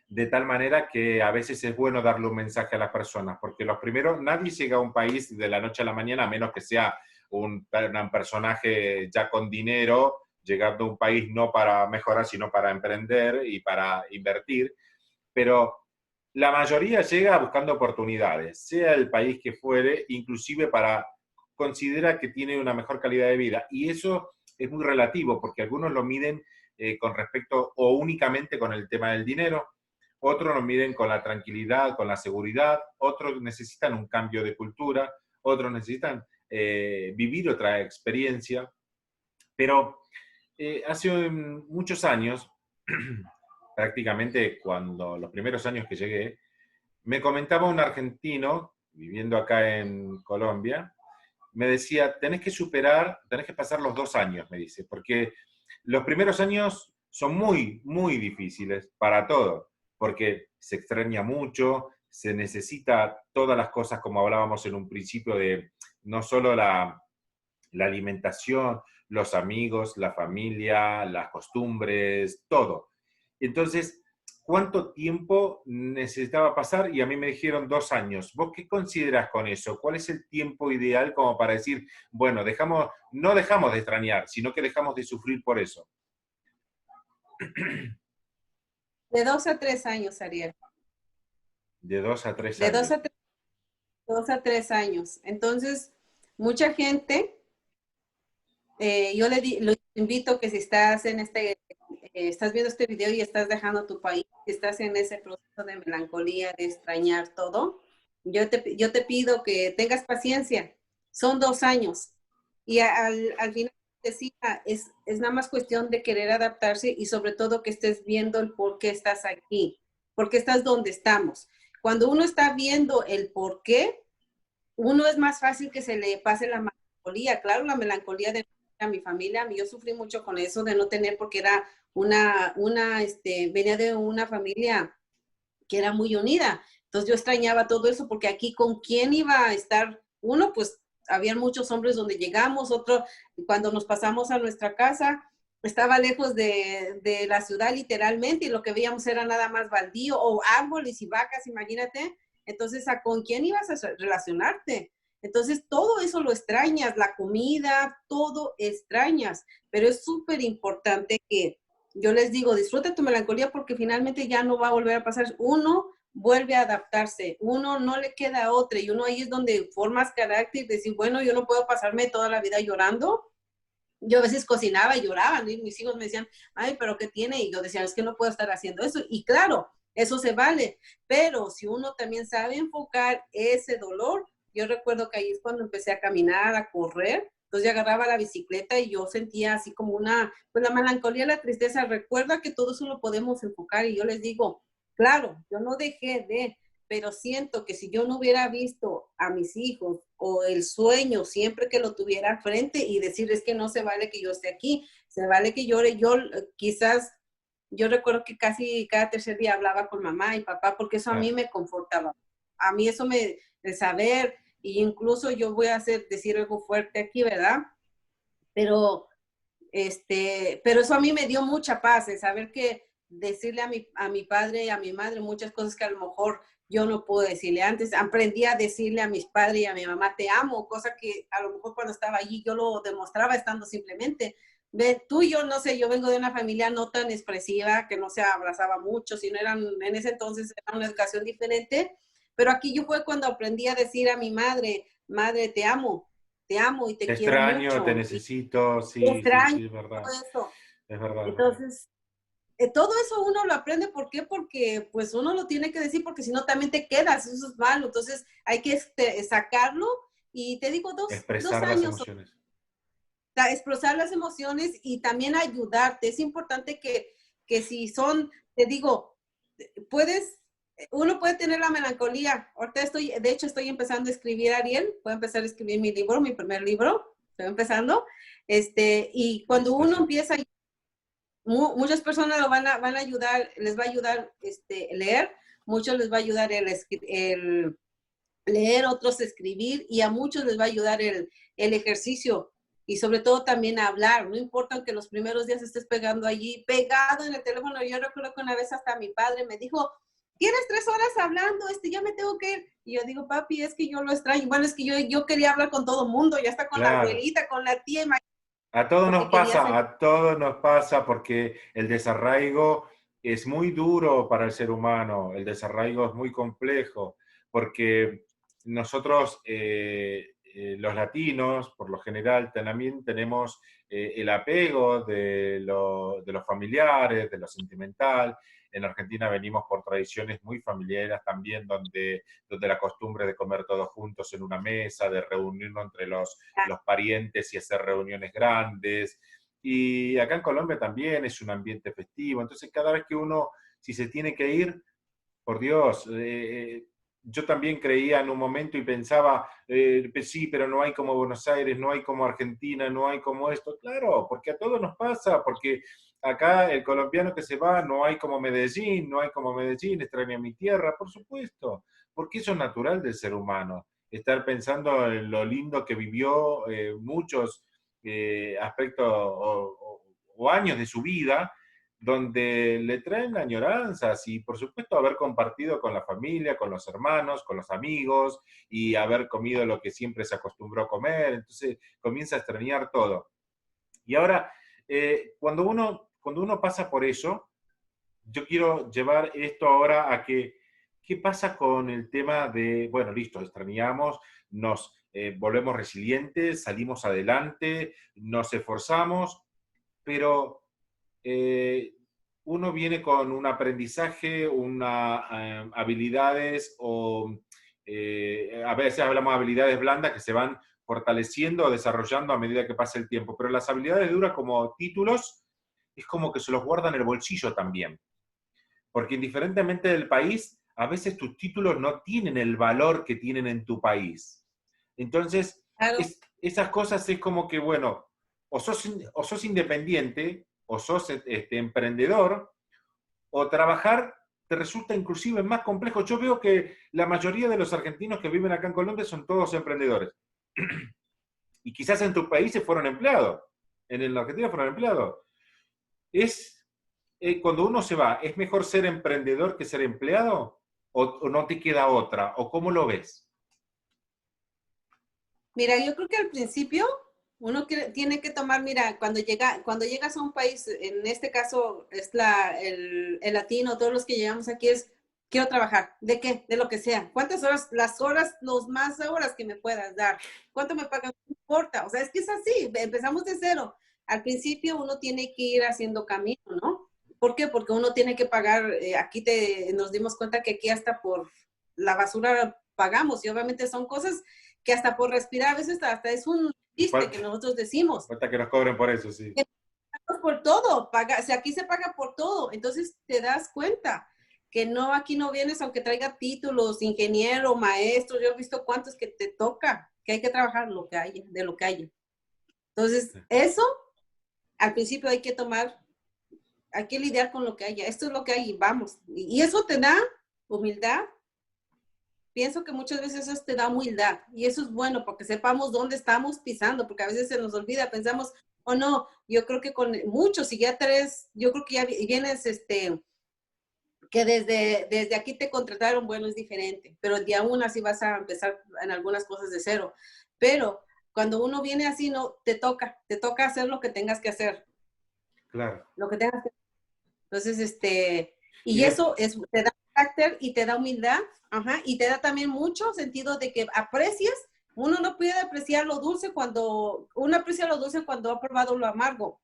S1: de tal manera que a veces es bueno darle un mensaje a las personas, porque los primeros, nadie llega a un país de la noche a la mañana, a menos que sea un personaje ya con dinero, llegando a un país no para mejorar, sino para emprender y para invertir, pero la mayoría llega buscando oportunidades, sea el país que fuere, inclusive para considera que tiene una mejor calidad de vida. Y eso es muy relativo, porque algunos lo miden con respecto o únicamente con el tema del dinero, otros lo miden con la tranquilidad, con la seguridad, otros necesitan un cambio de cultura, otros necesitan vivir otra experiencia. Pero hace muchos años, prácticamente cuando los primeros años que llegué, me comentaba un argentino viviendo acá en Colombia, me decía, tenés que pasar los 2 años, me dice, porque los primeros años son muy, muy difíciles para todo, porque se extraña mucho, se necesita todas las cosas como hablábamos en un principio de no solo la alimentación, los amigos, la familia, las costumbres, todo. Entonces, ¿cuánto tiempo necesitaba pasar? Y a mí me dijeron 2 años. ¿Vos qué considerás con eso? ¿Cuál es el tiempo ideal como para decir, bueno, no dejamos de extrañar, sino que dejamos de sufrir por eso?
S2: de 2 a 3 años, Ariel.
S1: De 2 a 3
S2: De
S1: años.
S2: 2 a 3 años. Entonces, mucha gente, yo lo invito que si estás estás viendo este video y estás dejando tu país, estás en ese proceso de melancolía, de extrañar todo, yo te pido que tengas paciencia. Son 2 años. Y al final decía, es nada más cuestión de querer adaptarse y sobre todo que estés viendo el por qué estás aquí, por qué estás donde estamos. Cuando uno está viendo el por qué, uno es más fácil que se le pase la melancolía. Claro, la melancolía de a mi familia, yo sufrí mucho con eso de no tener, porque era venía de una familia que era muy unida. Entonces yo extrañaba todo eso porque aquí con quién iba a estar uno, pues habían muchos hombres donde llegamos, otro, cuando nos pasamos a nuestra casa, estaba lejos de la ciudad literalmente y lo que veíamos era nada más baldío o árboles y vacas, imagínate. Entonces, ¿a con quién ibas a relacionarte? Entonces, todo eso lo extrañas, la comida, todo extrañas, pero es súper importante que yo les digo, disfruta tu melancolía porque finalmente ya no va a volver a pasar. Uno vuelve a adaptarse, uno no le queda otra y uno ahí es donde formas carácter y decir, bueno, yo no puedo pasarme toda la vida llorando. Yo a veces cocinaba y lloraba, ¿no? Y mis hijos me decían, ay, pero ¿qué tiene? Y yo decía, es que no puedo estar haciendo eso. Y claro, eso se vale, pero si uno también sabe enfocar ese dolor, yo recuerdo que ahí es cuando empecé a caminar, a correr, entonces yo agarraba la bicicleta y yo sentía así como pues la melancolía, la tristeza, recuerda que todo eso lo podemos enfocar y yo les digo, claro, yo no dejé pero siento que si yo no hubiera visto a mis hijos o el sueño siempre que lo tuviera frente y decirles que no se vale que yo esté aquí, se vale que llore, yo quizás, yo recuerdo que casi cada tercer día hablaba con mamá y papá porque eso a mí
S1: Claro,
S2: me confortaba, de saber, y incluso yo voy a decir algo fuerte aquí, ¿verdad? Pero, pero eso a mí me dio mucha paz, el saber que decirle a mi padre y a mi madre muchas cosas que a lo mejor yo no puedo decirle antes. Aprendí a decirle a mis padres y a mi mamá, te amo, cosa que a lo mejor cuando estaba allí yo lo demostraba estando simplemente. Ve, tú y yo, no sé, yo vengo de una familia no tan expresiva, que no se abrazaba mucho, sino eran, en ese entonces era una educación diferente, pero aquí yo fue cuando aprendí a decir a mi madre, madre, te amo y te
S1: Te
S2: quiero
S1: extraño, te
S2: mucho, y
S1: necesito,
S2: te
S1: sí, sí,
S2: extraño,
S1: sí, es verdad,
S2: todo eso.
S1: es verdad.
S2: Entonces, todo eso uno lo aprende, ¿por qué? Porque pues uno lo tiene que decir, porque si no también te quedas, eso es malo. Entonces hay que sacarlo y te digo, dos
S1: Expresar las
S2: años,
S1: emociones.
S2: expresar las emociones y también ayudarte. Es importante que si son, te digo, puedes, uno puede tener la melancolía. Ahorita de hecho estoy empezando a escribir, Ariel, voy a empezar a escribir mi libro, mi primer libro, estoy empezando. Y cuando uno
S1: Felicitaciones.
S2: empieza muchas personas lo van a ayudar, les va a ayudar leer, muchos les va a ayudar el leer, otros escribir, y a muchos les va a ayudar el ejercicio, y sobre todo también a hablar. No importa que los primeros días estés pegando allí, pegado en el teléfono. Yo recuerdo que una vez hasta mi padre me dijo, tienes 3 horas hablando, ya me tengo que ir. Y yo digo, papi, es que yo lo extraño. Bueno, es que yo quería hablar con todo el mundo, ya está con la
S1: Claro.
S2: abuelita, con la tía,
S1: Nos
S2: porque quería
S1: pasa,
S2: hacer.
S1: a todos nos pasa porque el desarraigo es muy duro para el ser humano, el desarraigo es muy complejo, porque nosotros, los latinos, por lo general, también tenemos el apego de los familiares, de lo sentimental. En Argentina venimos por tradiciones muy familiares también, donde la costumbre de comer todos juntos en una mesa, de reunirnos entre los parientes y hacer reuniones grandes. Y acá en Colombia también es un ambiente festivo. Entonces, cada vez que uno, si se tiene que ir, por Dios, yo también creía en un momento y pensaba, sí, pero no hay como Buenos Aires, no hay como Argentina, no hay como esto. Claro, porque a todos nos pasa, porque acá el colombiano que se va, no hay como Medellín, no hay como Medellín, extraña mi tierra, por supuesto, porque eso es natural del ser humano, estar pensando en lo lindo que vivió muchos aspectos o años de su vida, donde le traen añoranzas y por supuesto haber compartido con la familia, con los hermanos, con los amigos y haber comido lo que siempre se acostumbró a comer, entonces comienza a extrañar todo. Y ahora, cuando uno pasa por eso, yo quiero llevar esto ahora a que, ¿qué pasa con el tema de, bueno, listo, extrañamos, nos volvemos resilientes, salimos adelante, nos esforzamos, pero uno viene con un aprendizaje, una habilidades o a veces hablamos de habilidades blandas que se van fortaleciendo o desarrollando a medida que pasa el tiempo, pero las habilidades duras como títulos es como que se los guardan en el bolsillo también, porque indiferentemente del país, a veces tus títulos no tienen el valor que tienen en tu país. Entonces,
S2: Claro.
S1: esas cosas es como que, bueno, o sos independiente, o sos emprendedor, o trabajar te resulta inclusive más complejo. Yo veo que la mayoría de los argentinos que viven acá en Colombia son todos emprendedores. Y quizás en tu país se fueron empleados. En la Argentina fueron empleados. Es, cuando uno se va, ¿es mejor ser emprendedor que ser empleado? O no te queda otra? ¿O cómo lo ves?
S2: Mira, yo creo que al principio uno tiene que tomar, mira, cuando llegas a un país, en este caso es el latino, todos los que llegamos aquí es, quiero trabajar. ¿De qué? De lo que sea. ¿Cuántas horas? Las horas, los más horas que me puedas dar. ¿Cuánto me pagan? No importa. O sea, es que es así, empezamos de cero. Al principio uno tiene que ir haciendo camino, ¿no? ¿Por qué? Porque uno tiene que pagar, aquí nos dimos cuenta que aquí hasta por la basura pagamos, y obviamente son cosas que hasta por respirar, a veces hasta es un chiste que
S1: Falta,
S2: nosotros decimos.
S1: falta que nos cobren por eso, sí.
S2: Por todo, o sea, aquí se paga por todo. Entonces te das cuenta que no, aquí no vienes aunque traiga títulos, ingeniero, maestro. Yo he visto cuántos que te toca, que hay que trabajar lo que haya, de lo que haya. Entonces, eso al principio hay que lidiar con lo que haya. Esto es lo que hay y vamos. Y eso te da humildad, pienso que muchas veces eso te da humildad y eso es bueno porque sepamos dónde estamos pisando, porque a veces se nos olvida, pensamos, oh no, yo creo que con muchos, si ya tres, yo creo que ya vienes, que desde aquí te contrataron, bueno, es diferente, pero de aún así vas a empezar en algunas cosas de cero. Pero cuando uno viene así, no, te toca hacer lo que tengas que hacer.
S1: Claro.
S2: Lo que tengas que hacer. Entonces,
S1: Y
S2: y eso es, te da carácter y te da humildad, ajá, y te da también mucho sentido de que aprecias. Uno no puede apreciar lo dulce uno aprecia lo dulce cuando ha probado lo amargo,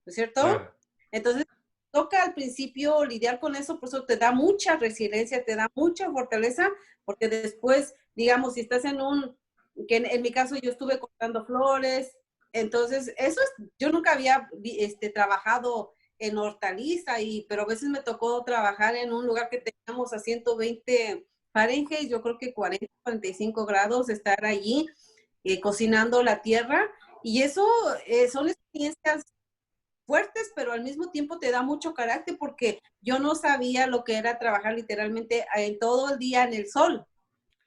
S2: ¿no es cierto?
S1: claro,
S2: Entonces, toca al principio lidiar con eso, por eso te da mucha resiliencia, te da mucha fortaleza, porque después, digamos, si estás que en mi caso yo estuve cortando flores, entonces, eso es, yo nunca había trabajado en hortaliza, pero a veces me tocó trabajar en un lugar que teníamos a 120 Fahrenheit, yo creo que 40, 45 grados, estar allí cocinando la tierra, y eso son experiencias fuertes, pero al mismo tiempo te da mucho carácter porque yo no sabía lo que era trabajar literalmente en todo el día en el sol,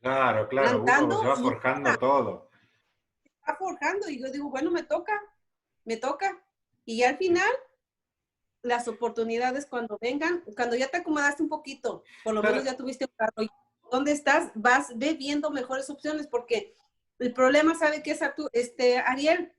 S1: claro, claro, uno se
S2: plantando
S1: va
S2: y
S1: forjando todo.
S2: está forjando y yo digo, bueno, me toca. Y al final, las oportunidades cuando vengan, cuando ya te acomodaste un poquito, por lo menos
S1: Claro,
S2: ya tuviste un carro, ¿dónde estás? Ve viendo mejores opciones porque el problema, ¿sabe qué es, Ariel?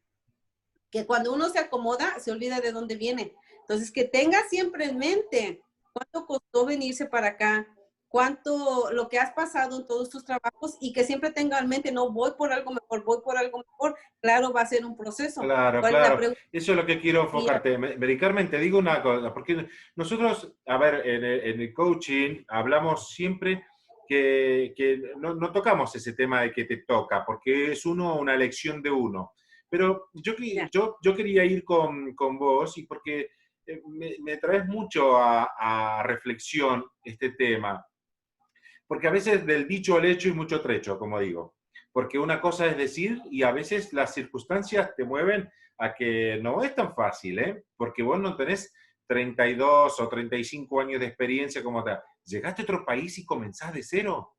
S2: Que cuando uno se acomoda, se olvida de dónde viene. Entonces, que tenga siempre en mente cuánto costó venirse para acá, cuánto lo que has pasado en todos tus trabajos y que siempre tenga en mente, no voy por algo mejor, voy por algo mejor. Claro, va a ser un proceso.
S1: claro,
S2: ¿Cuál es la
S1: claro.
S2: pregunta?
S1: Eso es lo que quiero enfocarte. Mary Carmen, te digo una cosa, porque nosotros, a ver, en el coaching hablamos siempre que no tocamos ese tema de que te toca, porque es una elección de uno. Pero
S2: Ya,
S1: yo quería ir con vos y porque me traes mucho a reflexión este tema. Porque a veces del dicho al hecho hay mucho trecho, como digo. Porque una cosa es decir y a veces las circunstancias te mueven a que no es tan fácil, ¿eh? Porque vos no tenés 32 o 35 años de experiencia como tal. Llegaste a otro país y comenzás de cero.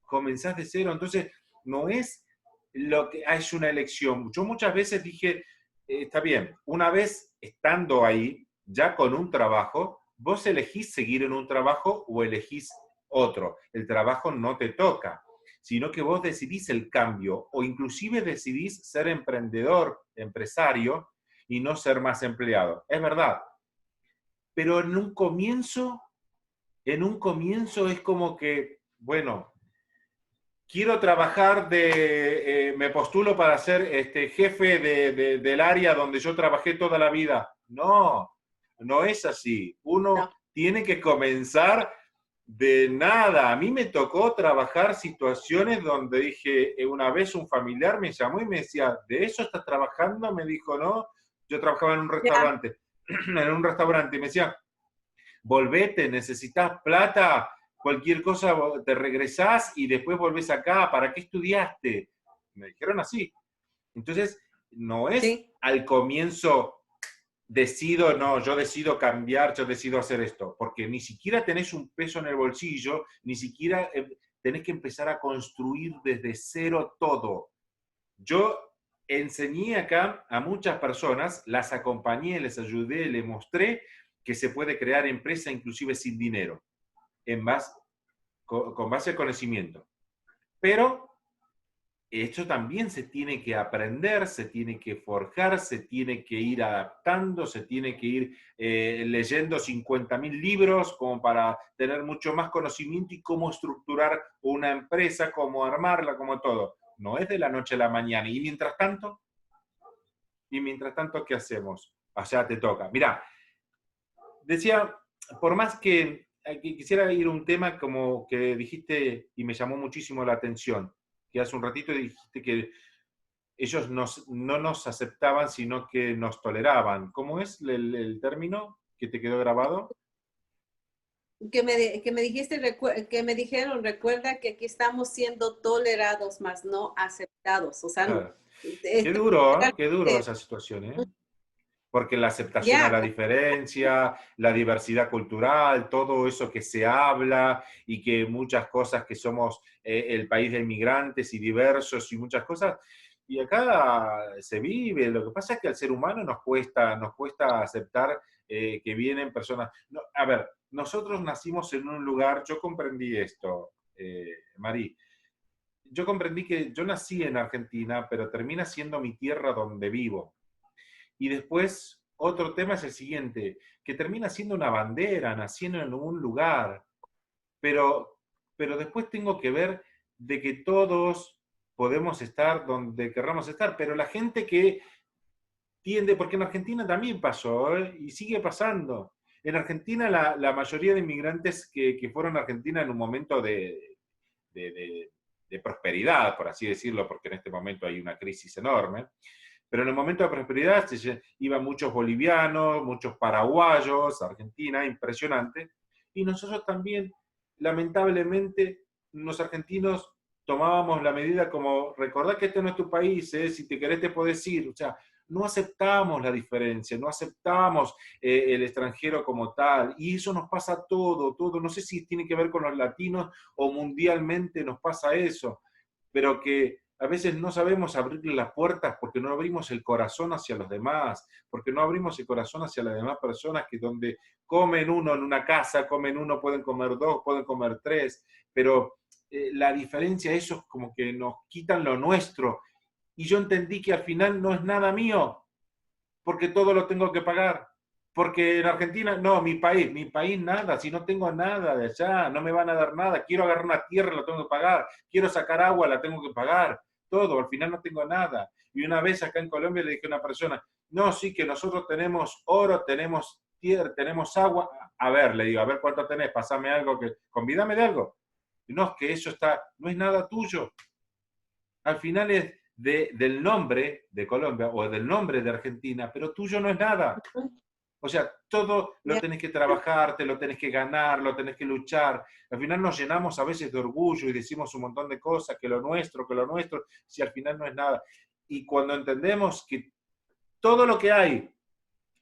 S1: Comenzás de cero. Entonces, no es lo que es una elección. Yo muchas veces dije, está bien, una vez estando ahí, ya con un trabajo, vos elegís seguir en un trabajo o elegís otro. El trabajo no te toca, sino que vos decidís el cambio o inclusive decidís ser emprendedor, empresario y no ser más empleado. Es verdad. Pero en un comienzo es como que, bueno, quiero trabajar me postulo para ser jefe del área donde yo trabajé toda la vida. No, no es así. Uno
S2: no,
S1: tiene que comenzar de nada. A mí me tocó trabajar situaciones donde dije, una vez un familiar me llamó y me decía, ¿de eso estás trabajando? Me dijo, no. Yo trabajaba en un
S2: ya,
S1: restaurante, en un restaurante, y me decía, volvete, necesitas plata, cualquier cosa te regresás y después volvés acá, ¿para qué estudiaste? Me dijeron así. Entonces, no es
S2: sí,
S1: al comienzo decido, no, yo decido cambiar, yo decido hacer esto, porque ni siquiera tenés un peso en el bolsillo, ni siquiera tenés que empezar a construir desde cero todo. Yo enseñé acá a muchas personas, las acompañé, les ayudé, les mostré que se puede crear empresa inclusive sin dinero, en base, con base al conocimiento. Pero esto también se tiene que aprender, se tiene que forjar, se tiene que ir adaptando, se tiene que ir leyendo 50.000 libros como para tener mucho más conocimiento y cómo estructurar una empresa, cómo armarla, como todo. No es de la noche a la mañana. Y mientras tanto, ¿qué hacemos? O sea, te toca. Mira, decía, por más que quisiera ir a un tema como que dijiste y me llamó muchísimo la atención, que hace un ratito dijiste que ellos no nos aceptaban, sino que nos toleraban. ¿Cómo es el término que te quedó grabado?
S2: que me dijiste, que me dijeron, recuerda que aquí estamos siendo tolerados, más no aceptados. O sea,
S1: Claro. Qué duro esa situación, ¿eh? porque la aceptación a
S2: Ya,
S1: la diferencia, la diversidad cultural, todo eso que se habla y que muchas cosas que somos el país de inmigrantes y diversos y muchas cosas, y acá se vive. Lo que pasa es que al ser humano nos cuesta aceptar que vienen personas. No, a ver, nosotros nacimos en un lugar, yo comprendí esto, Mari, yo comprendí que yo nací en Argentina, pero termina siendo mi tierra donde vivo. Y después, otro tema es el siguiente, que termina siendo una bandera, naciendo en un lugar, pero, pero después tengo que ver de que todos podemos estar donde querramos estar, pero la gente que tiende, porque en Argentina también pasó, ¿eh? Y sigue pasando. En Argentina la mayoría de inmigrantes que fueron a Argentina en un momento de, de, de prosperidad, por así decirlo, porque en este momento hay una crisis enorme, pero en el momento de prosperidad iban muchos bolivianos, muchos paraguayos, Argentina, impresionante, y nosotros también, lamentablemente, los argentinos tomábamos la medida como, recordá que este no es tu país, si te querés te podés ir, o sea, no aceptamos la diferencia, no aceptamos el extranjero como tal, y eso nos pasa todo, no sé si tiene que ver con los latinos o mundialmente nos pasa eso, pero que a veces no sabemos abrirle las puertas porque no abrimos el corazón hacia los demás, porque no abrimos el corazón hacia las demás personas que donde comen uno en una casa, comen uno, pueden comer dos, pueden comer tres, pero la diferencia, eso es como que nos quitan lo nuestro. Y yo entendí que al final no es nada mío, porque todo lo tengo que pagar. Porque en Argentina, no, mi país nada, si no tengo nada de allá, no me van a dar nada, quiero agarrar una tierra, la tengo que pagar, quiero sacar agua, la tengo que pagar, todo, al final no tengo nada. Y una vez acá en Colombia le dije a una persona, no, sí que nosotros tenemos oro, tenemos tierra, tenemos agua, a ver, le digo, a ver cuánto tenés, pasame algo, convídame de algo. Y no, es que eso está, no es nada tuyo. Al final es del nombre de Colombia o del nombre de Argentina, pero tuyo no es nada. O sea, todo lo
S2: ya.
S1: tenés que trabajar, te lo tenés que ganar, lo tenés que luchar. Al final nos llenamos a veces de orgullo y decimos un montón de cosas, que lo nuestro, si al final no es nada. Y cuando entendemos que todo lo que hay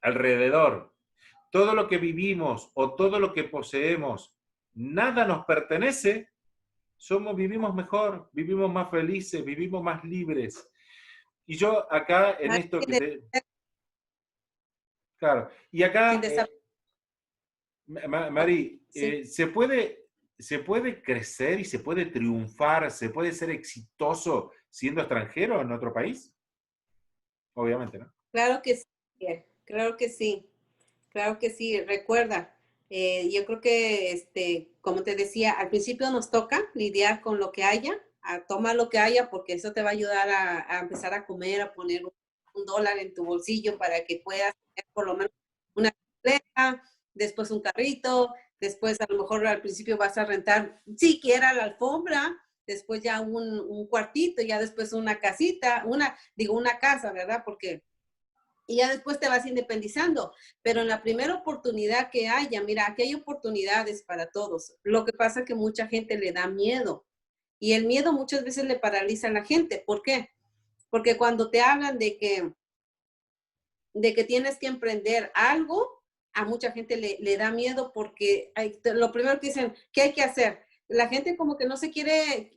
S1: alrededor, todo lo que vivimos o todo lo que poseemos, nada nos pertenece, vivimos mejor, vivimos más felices, vivimos más libres. Y yo acá en
S2: Más
S1: esto
S2: sin
S1: que
S2: de-
S1: te... Claro, y
S2: sin
S1: acá
S2: desa-
S1: Mari,
S2: sí.
S1: se puede crecer y se puede triunfar, se puede ser exitoso siendo extranjero en otro país? Obviamente, ¿no?
S2: Claro que sí, claro que sí, claro que sí. Recuerda, yo creo que, como te decía, al principio nos toca lidiar con lo que haya, a tomar lo que haya, porque eso te va a ayudar a empezar a comer, a poner un dólar en tu bolsillo para que puedas tener por lo menos una bicicleta, después un carrito, después a lo mejor al principio vas a rentar siquiera la alfombra, después ya un cuartito, ya después una casita, una casa, ¿verdad? Porque y ya después te vas independizando. Pero en la primera oportunidad que haya, mira, aquí hay oportunidades para todos. Lo que pasa es que mucha gente le da miedo y el miedo muchas veces le paraliza a la gente. ¿Por qué? Porque cuando te hablan de que tienes que emprender algo, a mucha gente le da miedo porque lo primero que dicen, ¿qué hay que hacer? La gente como que no se quiere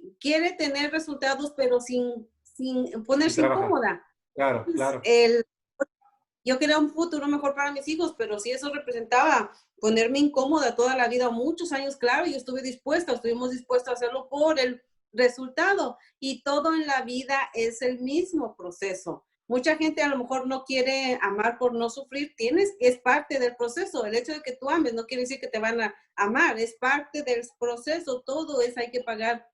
S2: tener resultados, pero sin
S1: Y
S2: ponerse
S1: trabajar.
S2: incómoda.
S1: Claro,
S2: Entonces,
S1: claro.
S2: yo quería un futuro mejor para mis hijos, pero si eso representaba ponerme incómoda toda la vida, muchos años, claro, yo estuvimos dispuestos a hacerlo por el resultado. Y todo en la vida es el mismo proceso. Mucha gente a lo mejor no quiere amar por no sufrir, es parte del proceso. El hecho de que tú ames no quiere decir que te van a amar, es parte del proceso. Todo es, hay que pagar,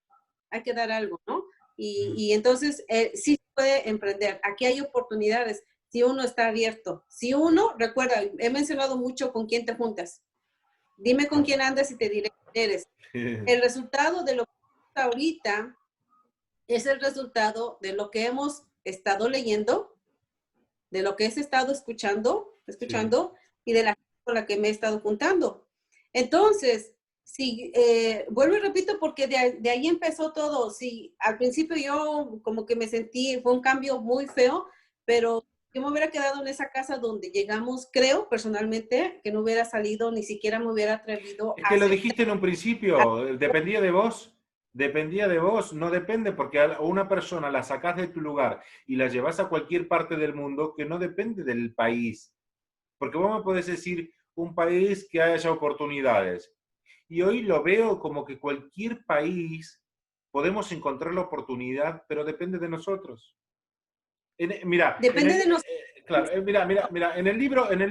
S2: hay que dar algo, ¿no? Y entonces sí se puede emprender. Aquí hay oportunidades si uno está abierto. Si uno, recuerda, he mencionado mucho con quién te juntas. Dime con quién andas y te diré quién eres. El resultado de lo que estamos ahorita es el resultado de lo que hemos estado leyendo, de lo que he estado
S1: Sí,
S2: escuchando y de la gente con la que me he estado juntando. Entonces, si vuelvo y repito porque de ahí empezó todo. Si al principio yo como que me sentí, fue un cambio muy feo, pero qué me hubiera quedado en esa casa donde llegamos? Creo, personalmente, que no hubiera salido, ni siquiera me hubiera atrevido
S1: Es
S2: a
S1: que lo
S2: hacer.
S1: dijiste en un principio, dependía de vos, no depende porque a una persona la sacás de tu lugar y la llevas a cualquier parte del mundo que no depende del país. Porque vos me podés decir un país que haya oportunidades. Y hoy lo veo como que cualquier país podemos encontrar la oportunidad, pero depende de nosotros. Mira,
S2: Depende de nosotros.
S1: claro, mira, en el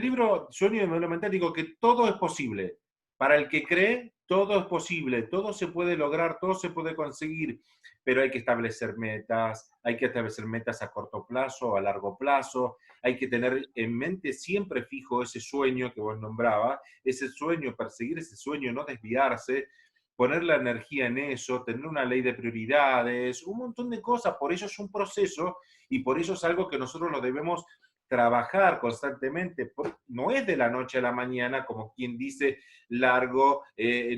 S1: libro Sueño de Modelo Mental digo que todo es posible. Para el que cree, todo es posible, todo se puede lograr, todo se puede conseguir, pero hay que establecer metas a corto plazo, a largo plazo, hay que tener en mente siempre fijo ese sueño que vos nombrabas, ese sueño, perseguir ese sueño, no desviarse, poner la energía en eso, tener una ley de prioridades, un montón de cosas, por eso es un proceso y por eso es algo que nosotros lo debemos trabajar constantemente. No es de la noche a la mañana, como quien dice, largo,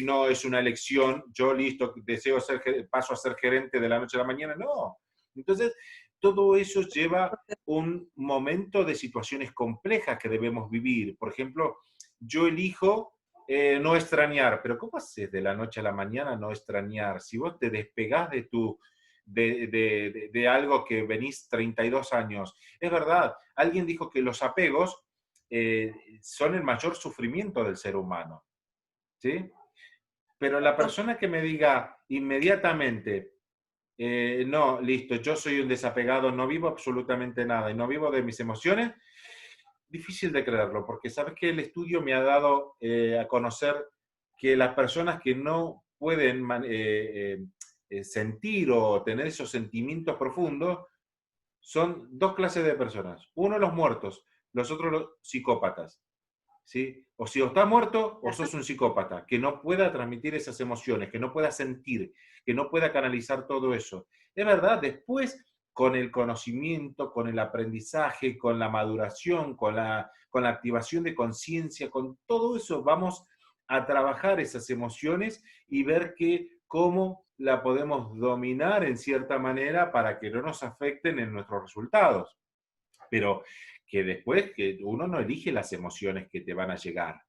S1: no es una elección, yo listo, paso a ser gerente de la noche a la mañana, no. Entonces, todo eso lleva un momento de situaciones complejas que debemos vivir. Por ejemplo, yo elijo no extrañar, pero ¿cómo haces de la noche a la mañana no extrañar? Si vos te despegás de tu de algo que venís 32 años. Es verdad, alguien dijo que los apegos son el mayor sufrimiento del ser humano, ¿sí? Pero la persona que me diga inmediatamente, no, listo, yo soy un desapegado, no vivo absolutamente nada y no vivo de mis emociones, difícil de creerlo, porque sabes que el estudio me ha dado a conocer que las personas que no pueden sentir o tener esos sentimientos profundos son dos clases de personas. Uno los muertos, los otros los psicópatas. ¿Sí? O si estás muerto o sos un psicópata, que no pueda transmitir esas emociones, que no pueda sentir, que no pueda canalizar todo eso. Es verdad, después con el conocimiento, con el aprendizaje, con la maduración, con la activación de conciencia, con todo eso vamos a trabajar esas emociones y ver cómo la podemos dominar en cierta manera para que no nos afecten en nuestros resultados. Pero que después que uno no elige las emociones que te van a llegar,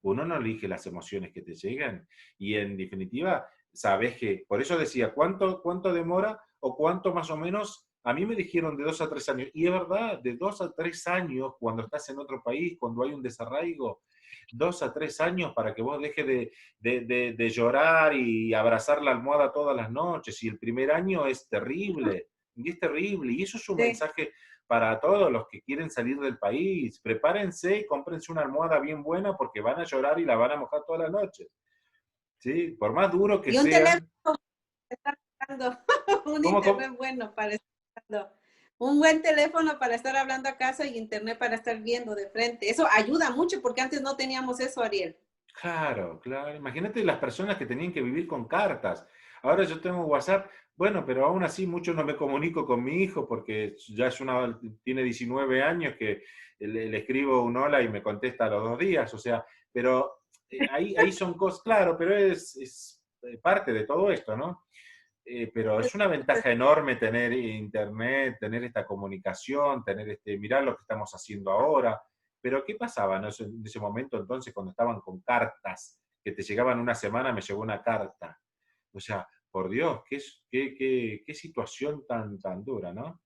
S1: uno no elige las emociones que te llegan y en definitiva, sabes que, por eso decía, ¿cuánto demora o cuánto más o menos? A mí me dijeron de 2 a 3 años, y es verdad, de 2 a 3 años, cuando estás en otro país, cuando hay un desarraigo, 2 a 3 años para que vos dejes de llorar y abrazar la almohada todas las noches, y el primer año es terrible, y eso es un
S2: Sí.
S1: mensaje para todos los que quieren salir del país. Prepárense y cómprense una almohada bien buena porque van a llorar y la van a mojar toda la noche. ¿Sí? Por más duro que
S2: Y un teléfono
S1: sean.
S2: para estar hablando, un
S1: ¿Cómo?
S2: internet bueno para estar hablando. Un buen teléfono para estar hablando a casa y internet para estar viendo de frente. Eso ayuda mucho porque antes no teníamos eso, Ariel.
S1: Claro, claro. Imagínate las personas que tenían que vivir con cartas. Ahora yo tengo WhatsApp, bueno, pero aún así mucho no me comunico con mi hijo porque ya tiene 19 años que le escribo un hola y me contesta a los 2 días, o sea, pero ahí son cosas, claro, pero es parte de todo esto, ¿no? Pero es una ventaja enorme tener internet, tener esta comunicación, mirar lo que estamos haciendo ahora. Pero ¿qué pasaba en ese momento entonces cuando estaban con cartas? Que te llegaban una semana, me llegó una carta. O sea, por Dios, qué situación tan dura, ¿no?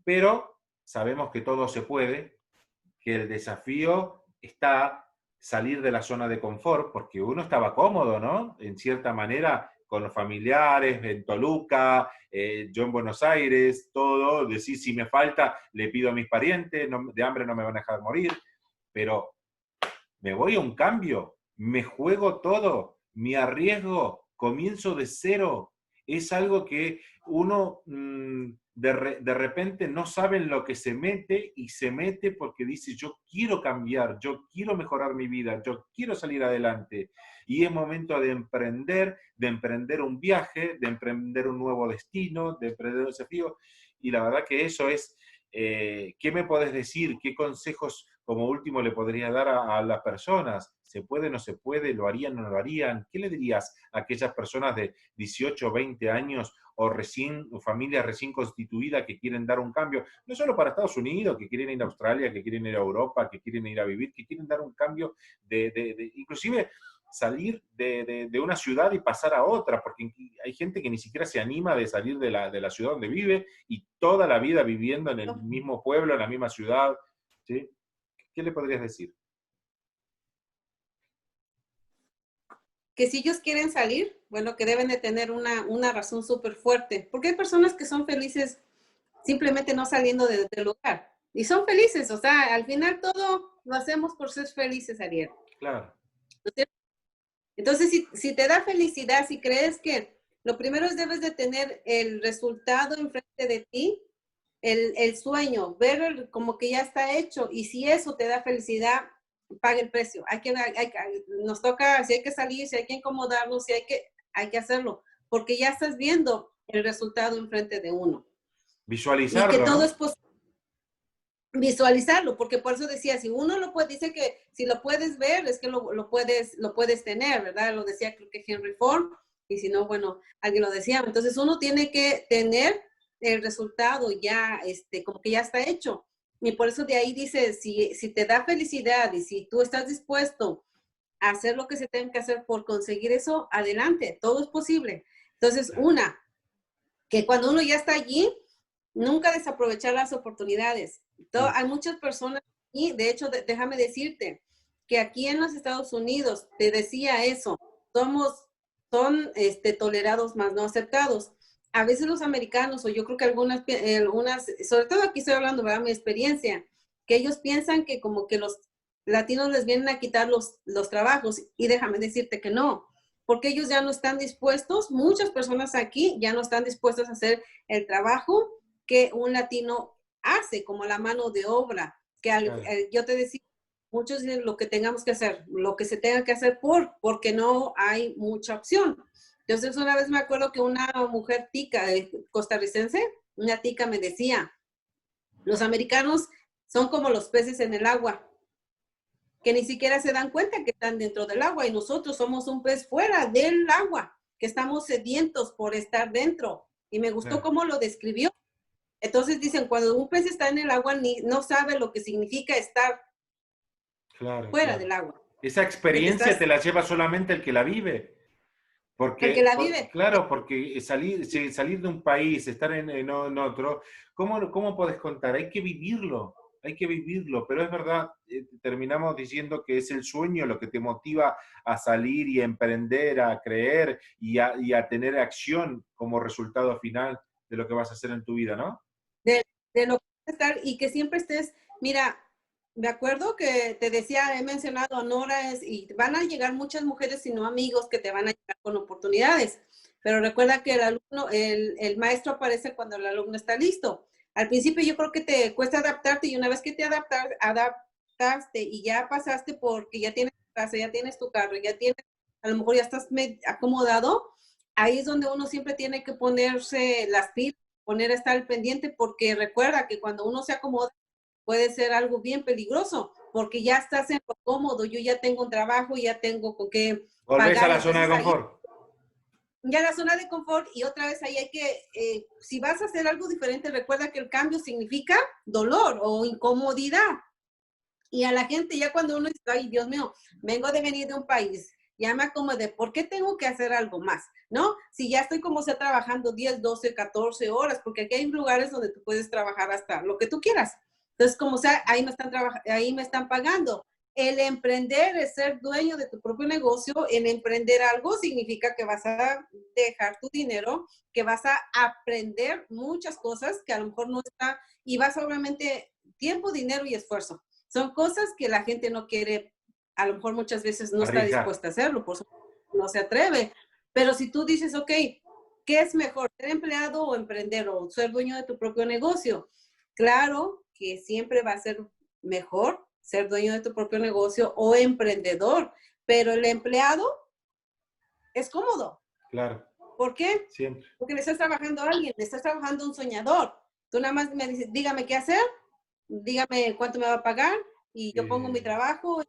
S1: Pero sabemos que todo se puede, que el desafío está salir de la zona de confort, porque uno estaba cómodo, ¿no? En cierta manera, con los familiares, en Toluca, yo en Buenos Aires, todo, decir, si me falta, le pido a mis parientes, de hambre no me van a dejar morir, pero me voy a un cambio, me juego todo, me arriesgo, comienzo de cero. Es algo que uno de repente no sabe en lo que se mete y se mete porque dice, yo quiero cambiar, yo quiero mejorar mi vida, yo quiero salir adelante. Y es momento de emprender un viaje, de emprender un nuevo destino, de emprender un desafío. Y la verdad que eso es, ¿qué me podés decir? ¿Qué consejos como último le podría dar a las personas? ¿Se puede, no se puede? ¿Lo harían, no lo harían? ¿Qué le dirías a aquellas personas de 18 o 20 años o familias recién constituidas que quieren dar un cambio? No solo para Estados Unidos, que quieren ir a Australia, que quieren ir a Europa, que quieren ir a vivir, que quieren dar un cambio inclusive salir de una ciudad y pasar a otra, porque hay gente que ni siquiera se anima de salir de la ciudad donde vive y toda la vida viviendo en el mismo pueblo, en la misma ciudad, ¿sí? ¿Qué le podrías decir?
S2: Que si ellos quieren salir, bueno, que deben de tener una razón súper fuerte, porque hay personas que son felices simplemente no saliendo del lugar, y son felices, o sea, al final todo lo hacemos por ser felices, Ariel.
S1: Claro.
S2: Entonces, si te da felicidad, si crees que lo primero es debes de tener el resultado enfrente de ti, el sueño, ver como que ya está hecho, y si eso te da felicidad, paga el precio. Nos toca, si hay que salir, si hay que incomodarnos, si hay que hacerlo, porque ya estás viendo el resultado enfrente de uno. Y que
S1: Visualizarlo,
S2: todo
S1: ¿no?
S2: es posible. Visualizarlo, porque por eso decía, si uno lo puede, dice que si lo puedes ver, es que lo puedes tener, ¿verdad? Lo decía creo que Henry Ford, y si no, bueno, alguien lo decía. Entonces uno tiene que tener el resultado ya, como que ya está hecho. Y por eso de ahí dice, si te da felicidad y si tú estás dispuesto a hacer lo que se tenga que hacer por conseguir eso, adelante, todo es posible. Entonces, que cuando uno ya está allí, nunca desaprovechar las oportunidades. Hay muchas personas, y de hecho, déjame decirte, que aquí en los Estados Unidos, te decía eso, son tolerados más no aceptados. A veces los americanos, o yo creo que algunas, sobre todo aquí estoy hablando, ¿verdad? Mi experiencia, que ellos piensan que como que los latinos les vienen a quitar los trabajos, y déjame decirte que no, porque ellos ya no están dispuestos, muchas personas aquí ya no están dispuestas a hacer el trabajo que un latino hace, como la mano de obra, que yo te decía, muchos dicen lo que tengamos que hacer, lo que se tenga que hacer porque no hay mucha opción. Entonces, una vez me acuerdo que una mujer tica, costarricense, una tica me decía, los americanos son como los peces en el agua, que ni siquiera se dan cuenta que están dentro del agua, y nosotros somos un pez fuera del agua, que estamos sedientos por estar dentro. Y me gustó cómo lo describió. Entonces dicen, cuando un pez está en el agua, no sabe lo que significa estar fuera del agua.
S1: Esa
S2: Que
S1: experiencia te la lleva solamente el que la vive.
S2: el que la vive.
S1: Claro, porque salir de un país, estar en otro, ¿cómo podés contar? Hay que vivirlo, pero es verdad, terminamos diciendo que es el sueño lo que te motiva a salir y a emprender, a creer y a tener acción como resultado final de lo que vas a hacer en tu vida, ¿no?
S2: De lo que estar, y que siempre estés, mira, de acuerdo que te decía, he mencionado a Nora, y van a llegar muchas mujeres, sino amigos, que te van a llegar con oportunidades, pero recuerda que el alumno, el maestro aparece cuando el alumno está listo. Al principio yo creo que te cuesta adaptarte, y una vez que te adaptaste y ya pasaste porque ya tienes tu casa, ya tienes tu carro, ya tienes, a lo mejor ya estás acomodado, ahí es donde uno siempre tiene que ponerse las pilas, poner a estar al pendiente, porque recuerda que cuando uno se acomoda puede ser algo bien peligroso, porque ya estás en lo cómodo, yo ya tengo un trabajo, ya tengo con qué
S1: Volvés a
S2: pagar,
S1: la zona de
S2: entonces ahí
S1: confort.
S2: ya la zona de confort, y otra vez ahí hay que, si vas a hacer algo diferente, recuerda que el cambio significa dolor o incomodidad. Y a la gente ya cuando uno dice, ay, Dios mío, vengo de venir de un país, ya me acomodé, ¿por qué tengo que hacer algo más? ¿No? Si ya estoy como sea trabajando 10, 12, 14 horas, porque aquí hay lugares donde tú puedes trabajar hasta lo que tú quieras. Entonces, como sea, ahí me están pagando. El emprender es ser dueño de tu propio negocio. El emprender algo significa que vas a dejar tu dinero, que vas a aprender muchas cosas que a lo mejor no está, y vas a obviamente tiempo, dinero y esfuerzo. Son cosas que la gente no quiere, a lo mejor muchas veces no está
S1: Arriesgar.
S2: dispuesta a hacerlo, por supuesto no se atreve. Pero si tú dices, ok, ¿qué es mejor, ser empleado o emprender o ser dueño de tu propio negocio? Claro que siempre va a ser mejor ser dueño de tu propio negocio o emprendedor, pero el empleado es cómodo.
S1: Claro.
S2: ¿Por qué?
S1: Siempre.
S2: Porque le estás trabajando a alguien, le estás trabajando a un soñador. Tú nada más me dices, dígame qué hacer, dígame cuánto me va a pagar, y yo pongo mi trabajo,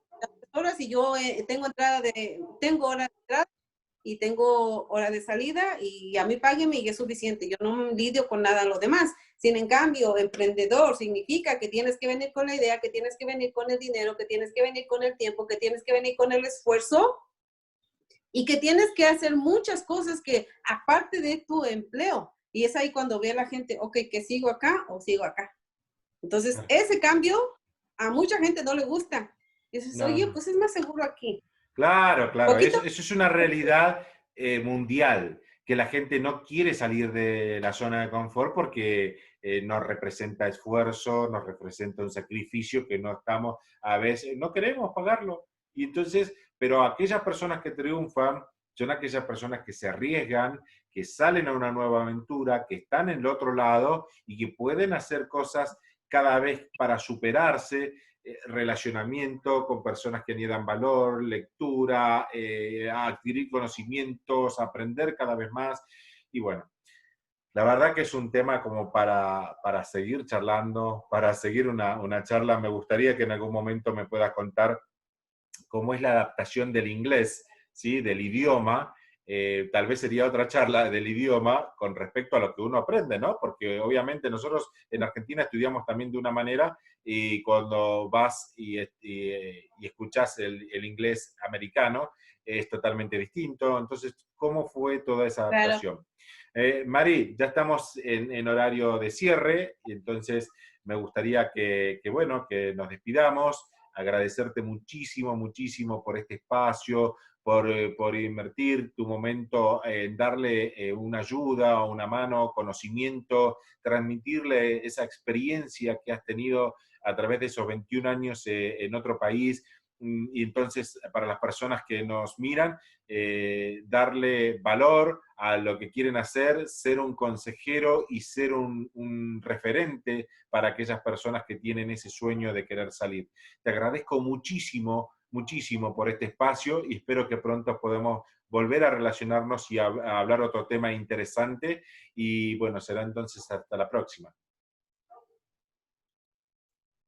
S2: horas y yo tengo hora de entrada y tengo hora de salida y a mí págueme y es suficiente. Yo no lidio con nada lo demás. Sin en cambio, emprendedor significa que tienes que venir con la idea, que tienes que venir con el dinero, que tienes que venir con el tiempo, que tienes que venir con el esfuerzo y que tienes que hacer muchas cosas que aparte de tu empleo. Y es ahí cuando ve a la gente, ok, que sigo acá o sigo acá. Entonces, ese cambio a mucha gente no le gusta. Y dices,
S1: No,
S2: oye,
S1: no.
S2: pues es más seguro aquí.
S1: Claro, claro,
S2: Poquito.
S1: eso es una realidad mundial, que la gente no quiere salir de la zona de confort porque nos representa esfuerzo, nos representa un sacrificio que no estamos, a veces, no queremos pagarlo. Y entonces, pero aquellas personas que triunfan son aquellas personas que se arriesgan, que salen a una nueva aventura, que están en el otro lado y que pueden hacer cosas cada vez para superarse, relacionamiento con personas que añadan valor, lectura, adquirir conocimientos, aprender cada vez más. Y bueno, la verdad que es un tema como para seguir charlando, para seguir una charla. Me gustaría que en algún momento me puedas contar cómo es la adaptación del inglés, ¿sí? Del idioma. Tal vez sería otra charla del idioma con respecto a lo que uno aprende, ¿no? Porque obviamente nosotros en Argentina estudiamos también de una manera y cuando vas y escuchas el inglés americano es totalmente distinto. Entonces, ¿cómo fue toda esa
S2: Claro.
S1: adaptación? Mari, ya estamos en horario de cierre y entonces me gustaría bueno, que nos despidamos, agradecerte muchísimo, muchísimo por este espacio, por invertir tu momento en darle una ayuda, una mano, conocimiento, transmitirle esa experiencia que has tenido a través de esos 21 años en otro país. Y entonces, para las personas que nos miran, darle valor a lo que quieren hacer, ser un consejero y ser un referente para aquellas personas que tienen ese sueño de querer salir. Te agradezco muchísimo, muchísimo por este espacio y espero que pronto podamos volver a relacionarnos y a hablar otro tema interesante. Y bueno, será entonces hasta la próxima.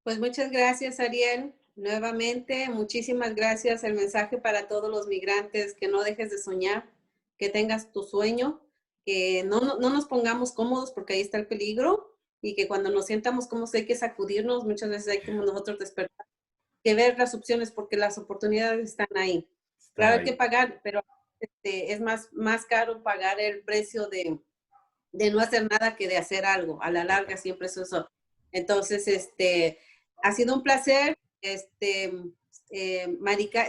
S2: Pues muchas gracias, Ariel. Nuevamente, muchísimas gracias. El mensaje para todos los migrantes, que no dejes de soñar, que tengas tu sueño, que no nos pongamos cómodos porque ahí está el peligro y que cuando nos sientamos como hay que sacudirnos, muchas veces hay como nosotros despertar, que ver las opciones porque las oportunidades están ahí.
S1: Están
S2: Claro, hay que
S1: ahí.
S2: pagar, pero es más caro pagar el precio de no hacer nada que de hacer algo. A la larga siempre es eso. Entonces, ha sido un placer.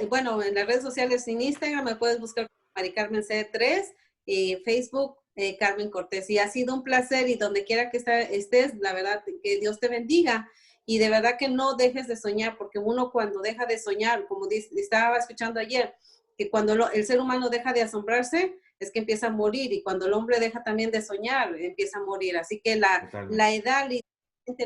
S2: Bueno, en las redes sociales, en Instagram me puedes buscar Mari Carmen C3 y Facebook Carmen Cortés. Y ha sido un placer y donde quiera que estés, la verdad, que Dios te bendiga. Y de verdad que no dejes de soñar, porque uno cuando deja de soñar, como estaba escuchando ayer, que cuando el ser humano deja de asombrarse, es que empieza a morir, y cuando el hombre deja también de soñar, empieza a morir. Así que la
S1: Totalmente.
S2: edad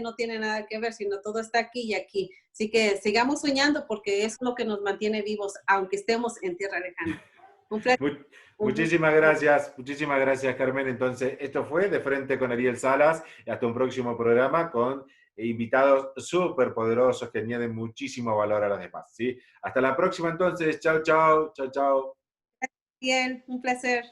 S2: no tiene nada que ver, sino todo está aquí y aquí. Así que sigamos soñando porque es lo que nos mantiene vivos, aunque estemos en tierra lejana. Un placer.
S1: Muchísimas gracias, Carmen. Entonces, esto fue De Frente con Ariel Salas. Hasta un próximo programa con invitados súper poderosos que añaden muchísimo valor a los demás. ¿Sí? Hasta la próxima, entonces. Chao, chao, chao, chao.
S2: Bien, un placer.